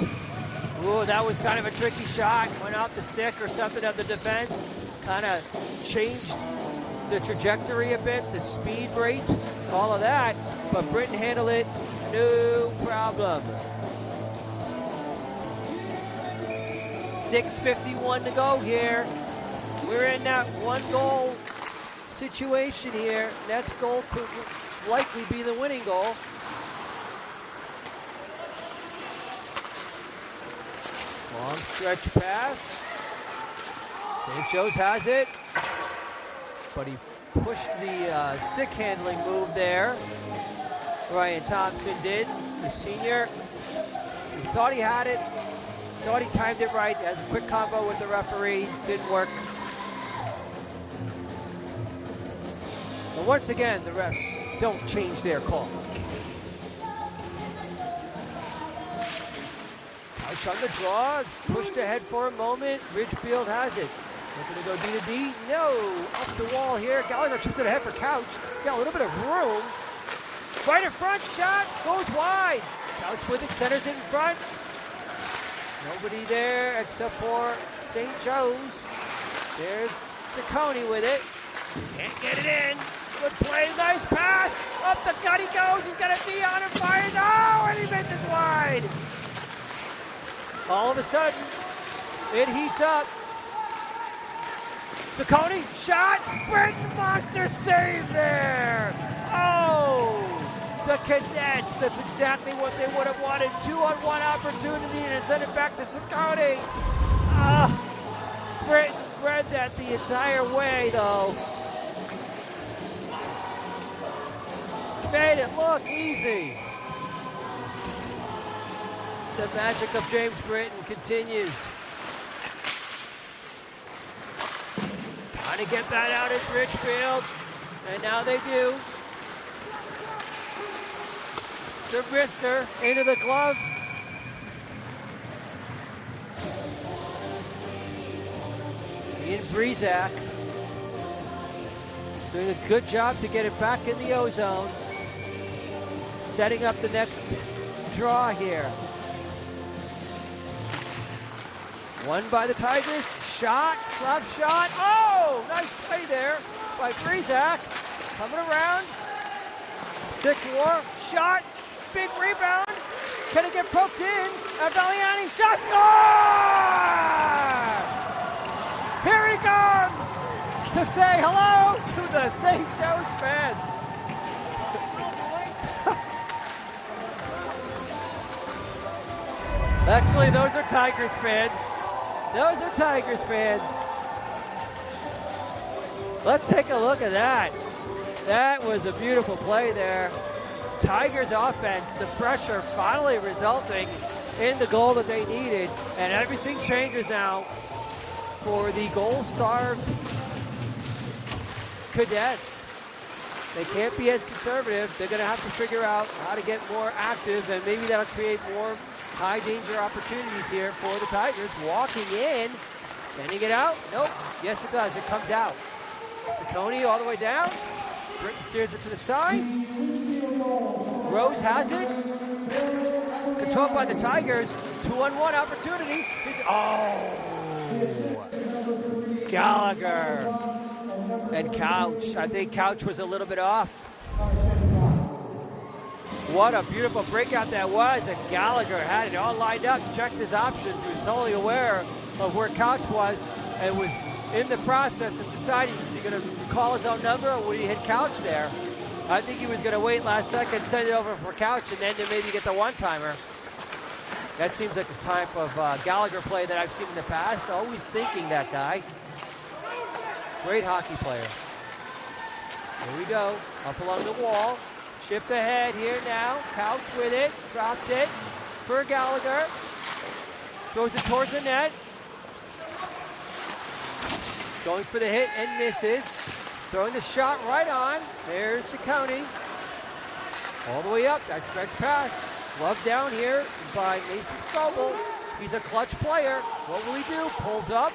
Ooh, that was kind of a tricky shot. Went off the stick or something of the defense. Kind of changed the trajectory a bit, the speed rates, all of that. But Britton handled it, no problem. 6:51 to go here. We're in that one-goal situation here. Next goal could likely be the winning goal. Long stretch pass. St. Joe's has it, but he pushed the stick handling move there. Ryan Thompson did, the senior. He thought he had it, thought he timed it right, has a quick combo with the referee, didn't work. But once again, the refs don't change their call. Couch on the draw, pushed ahead for a moment. Ridgefield has it. Looking to go D to D. No, up the wall here. Gallagher keeps it ahead for Couch. Got a little bit of room. Right in front, shot, goes wide. Couch with it, centers in front. Nobody there except for St. Joe's. There's Ciccone with it. Can't get it in. Good play, nice pass. Up the gut he goes. He's got a D on him, fires. Oh, and he misses wide. All of a sudden, it heats up. Ciccone, shot. Britton monster save there. Oh, the Cadets. That's exactly what they would have wanted. 2-on-1 opportunity and send it back to Ciccone. Britton read that the entire way, though. Made it look easy. The magic of James Britton continues. Trying to get that out at Ridgefield, and now they do. The wrister into the glove. Ian Breezak doing a good job to get it back in the O-zone. Setting up the next draw here. Won by the Tigers. Shot, slap shot. Oh, nice play there by Breezak. Coming around. Stick war. Shot. Big rebound. Can it get poked in? Aveliani shot. Score! Here he comes to say hello to the St. Joe's fans. Actually, those are Tigers fans. Those are Tigers fans. Let's take a look at that. That was a beautiful play there. Tigers offense, the pressure finally resulting in the goal that they needed. And everything changes now for the goal-starved Cadets. They can't be as conservative. They're going to have to figure out how to get more active, and maybe that'll create more high-danger opportunities here for the Tigers. Walking in. Sending it out? Nope. Yes, it does. It comes out. Ciccone all the way down. Britton steers it to the side. Rose has it. Controlled by the Tigers. 2-on-1 opportunity. Oh! Gallagher. And Couch. I think Couch was a little bit off. What a beautiful breakout that was, and Gallagher had it all lined up, checked his options. He was totally aware of where Couch was and was in the process of deciding, is he going to call his own number or would he hit Couch there? I think he was going to wait last second, send it over for Couch, and then to maybe get the one-timer. That seems like the type of Gallagher play that I've seen in the past. Always thinking that guy. Great hockey player. Here we go. Up along the wall. Shift ahead here now. Couch with it. Drops it for Gallagher. Throws it towards the net. Going for the hit and misses. Throwing the shot right on. There's Ciccone. All the way up. That stretch pass. Glove down here by Mason Scoble. He's a clutch player. What will he do? Pulls up.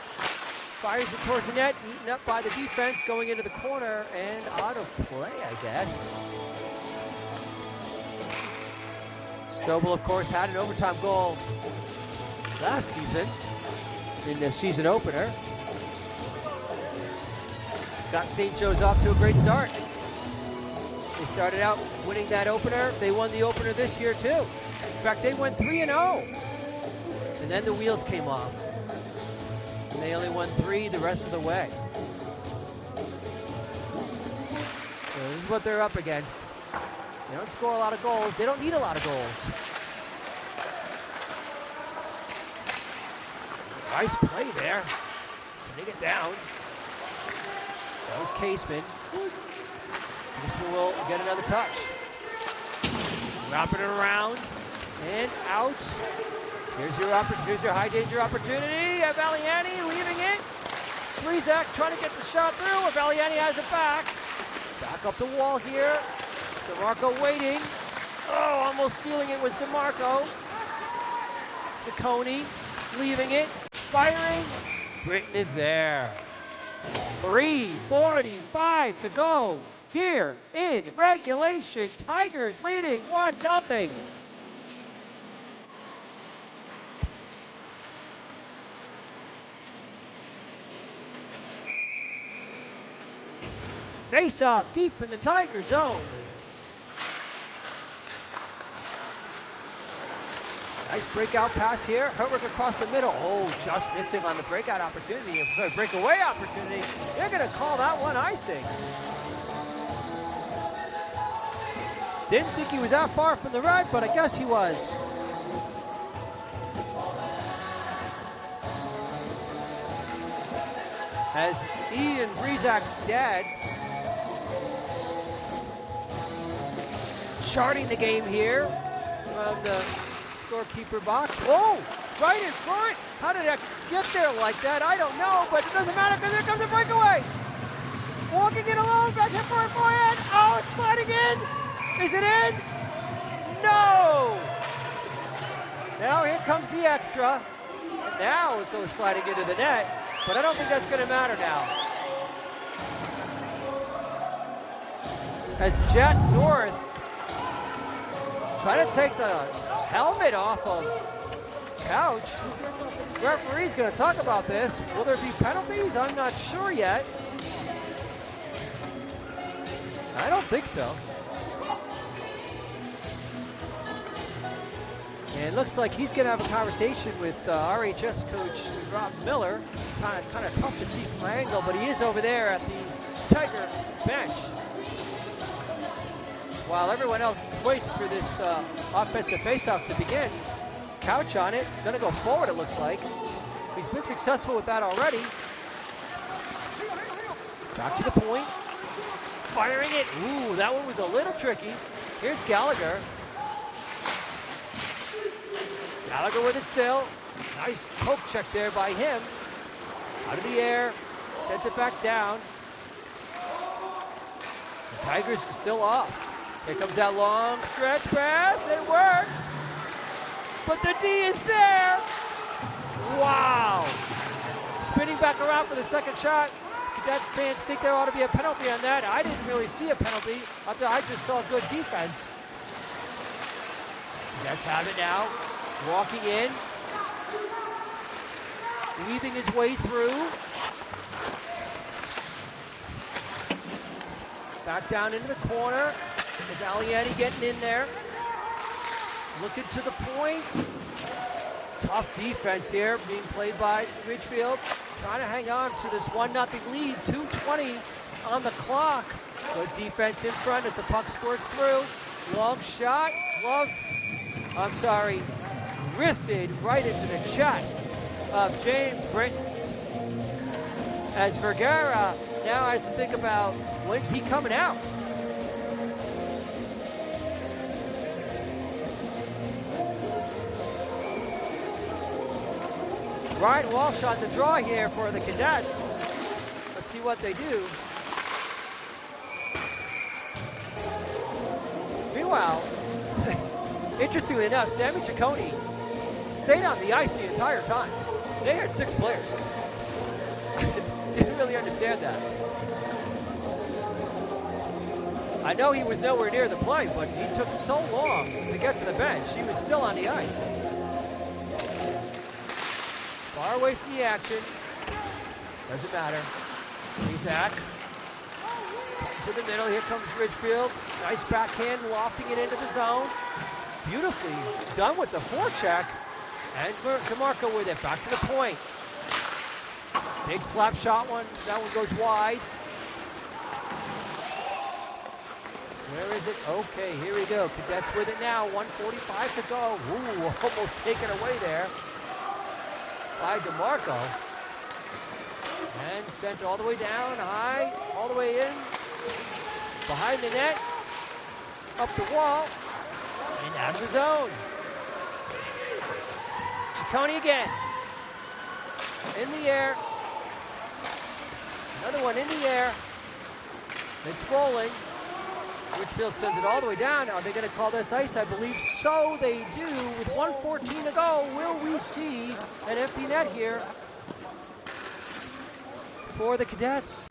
Fires it towards the net. Eaten up by the defense. Going into the corner and out of play, I guess. Scoble, of course, had an overtime goal last season in the season opener. Got St. Joe's off to a great start. They started out winning that opener. They won the opener this year, too. In fact, they went 3-0. And then the wheels came off. And they only won 3 the rest of the way. So this is what they're up against. They don't score a lot of goals. They don't need a lot of goals. Nice play there. Sending it down. That was Caseman. Caseman will get another touch. Wrapping it around and out. Here's your high danger opportunity. Valiani leaving it. Rizak trying to get the shot through. Valiani has it back. Back up the wall here. DeMarco waiting. Oh, almost stealing it with DeMarco. Ciccone leaving it. Firing. Britton is there. 3:45 to go here in regulation. Tigers leading 1-0. Face off deep in the Tiger zone. Nice breakout pass here. Herwick across the middle. Oh, just missing on the breakout opportunity. Sorry, breakaway opportunity. They're going to call that one icing. Didn't think he was that far from the red, but I guess he was. As Ian Rizak's dad charting the game here from the scorekeeper box. Oh, right in front. How did that get there like that? I don't know, but it doesn't matter because here comes a breakaway. Walking it alone, back here for a forehand. Oh, it's sliding in. Is it in? No. Now here comes the extra. And now it goes sliding into the net, but I don't think that's going to matter now. As Jet North trying to take the helmet off of Couch. The referee's going to talk about this. Will there be penalties? I'm not sure yet. I don't think so. And it looks like he's going to have a conversation with RHS coach Rob Miller. Kind of tough to see from my angle, but he is over there at the Tiger bench. While everyone else waits for this offensive faceoff to begin. Couch on it, gonna go forward it looks like. He's been successful with that already. Back to the point. Firing it. Ooh, that one was a little tricky. Here's Gallagher. Gallagher with it still. Nice poke check there by him. Out of the air. Sent it back down. The Tigers still off. Here comes that long stretch pass. It works. But the D is there. Wow. Spinning back around for the second shot. Did that fans think there ought to be a penalty on that? I didn't really see a penalty. I just saw good defense. Let's have it now. Walking in. Weaving his way through. Back down into the corner. Valiani getting in there. Looking to the point. Tough defense here being played by Ridgefield. Trying to hang on to this 1-0 lead. 2:20 on the clock. Good defense in front as the puck squirts through. Long shot. Wristed right into the chest of James Britton. As Vergara now I have to think about, when's he coming out? Ryan Walsh on the draw here for the Cadets. Let's see what they do. Meanwhile, interestingly enough, Sammy Ciccone stayed on the ice the entire time. They had 6 players. I didn't really understand that. I know he was nowhere near the play, but he took so long to get to the bench. He was still on the ice. Far away from the action. Doesn't matter. Zach to the middle. Here comes Ridgefield. Nice backhand, lofting it into the zone. Beautifully done with the forecheck. And DeMarco with it. Back to the point. Big slap shot one. That one goes wide. Where is it? Okay, here we go. Cadets with it now. 1:45 to go. Ooh, almost taken away there by DeMarco. And sent all the way down, high, all the way in. Behind the net. Up the wall. And out of the zone. Ciccone again. In the air. Another one in the air. It's rolling. Ridgefield sends it all the way down. Are they going to call this ice? I believe so. They do. With 1:14 to go, will we see an empty net here for the Cadets?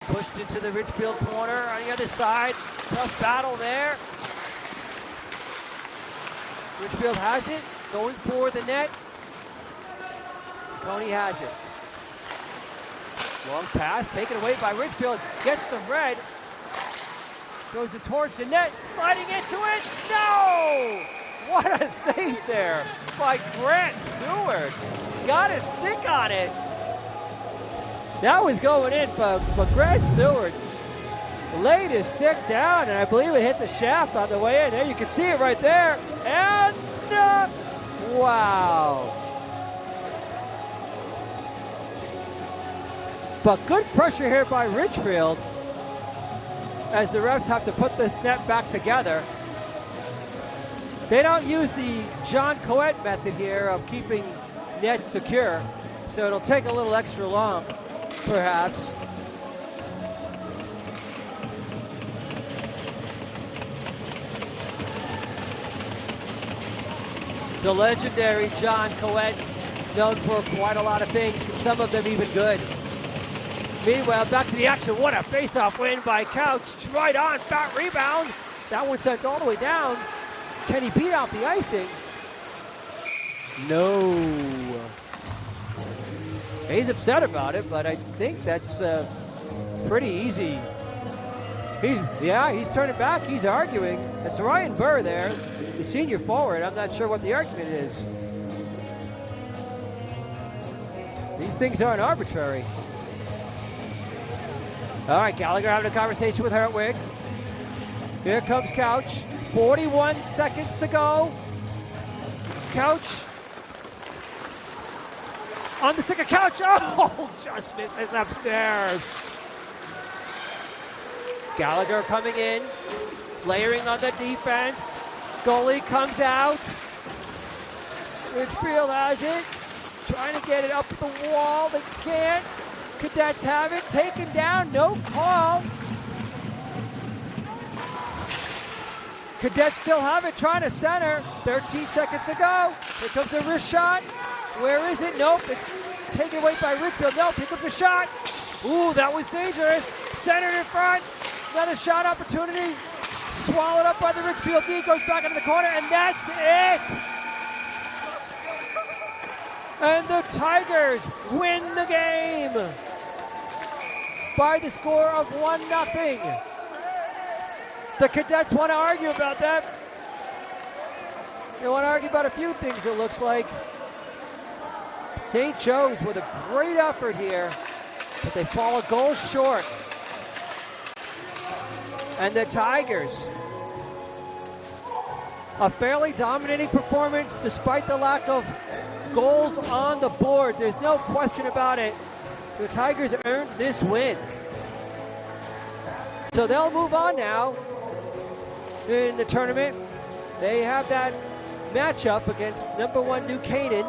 Pushed into the Ridgefield corner on the other side. Tough battle there. Ridgefield has it. Going for the net. Tony has it. Long pass taken away by Ridgefield. Gets the red. Throws it towards the net. Sliding into it. No! What a save there by Grant Seward. Got a stick on it. That was going in, folks, but Grant Seward laid his stick down, and I believe it hit the shaft on the way in. There, you can see it right there. And, wow. But good pressure here by Ridgefield as the refs have to put this net back together. They don't use the John Coet method here of keeping nets secure, so it'll take a little extra long. Perhaps. The legendary John Coet, known for quite a lot of things, some of them even good. Meanwhile, back to the action. What a face-off win by Couch. Right on, fat rebound. That one sent all the way down. Can he beat out the icing? No. He's upset about it, but I think that's pretty easy. He's turning back. He's arguing. It's Ryan Burr there, the senior forward. I'm not sure what the argument is. These things aren't arbitrary. All right, Gallagher having a conversation with Hertwig. Here comes Couch. 41 seconds to go. Couch. On the stick of Couch. Oh, just misses upstairs. Gallagher coming in. Layering on the defense. Goalie comes out. Ridgefield has it. Trying to get it up the wall. They can't. Cadets have it. Taken down. No call. Cadets still have it. Trying to center. 13 seconds to go. Here comes a wrist shot. Where is it? Nope. It's taken away by Ridgefield. Nope. Here comes a shot. Ooh, that was dangerous. Centered in front. Another shot opportunity. Swallowed up by the Ridgefield D. Goes back into the corner. And that's it. And the Tigers win the game by the score of 1-0. The Cadets want to argue about that. They want to argue about a few things, it looks like. St. Joe's with a great effort here, but they fall a goal short. And the Tigers, a fairly dominating performance despite the lack of goals on the board. There's no question about it. The Tigers earned this win. So they'll move on now in the tournament. They have that matchup against number 1 New Canaan.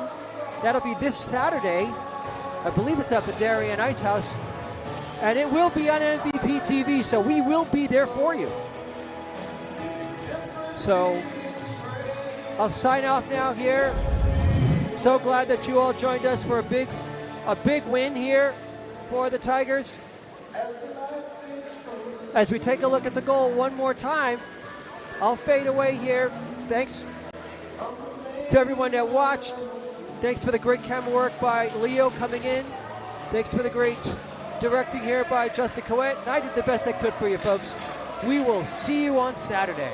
That'll be this Saturday. I believe it's at the Darien Ice House. And it will be on MVP TV, so we will be there for you. So I'll sign off now here. So glad that you all joined us for a big win here for the Tigers. As we take a look at the goal one more time, I'll fade away here. Thanks to everyone that watched. Thanks for the great camera work by Leo coming in. Thanks for the great directing here by Justin Coet. And I did the best I could for you folks. We will see you on Saturday.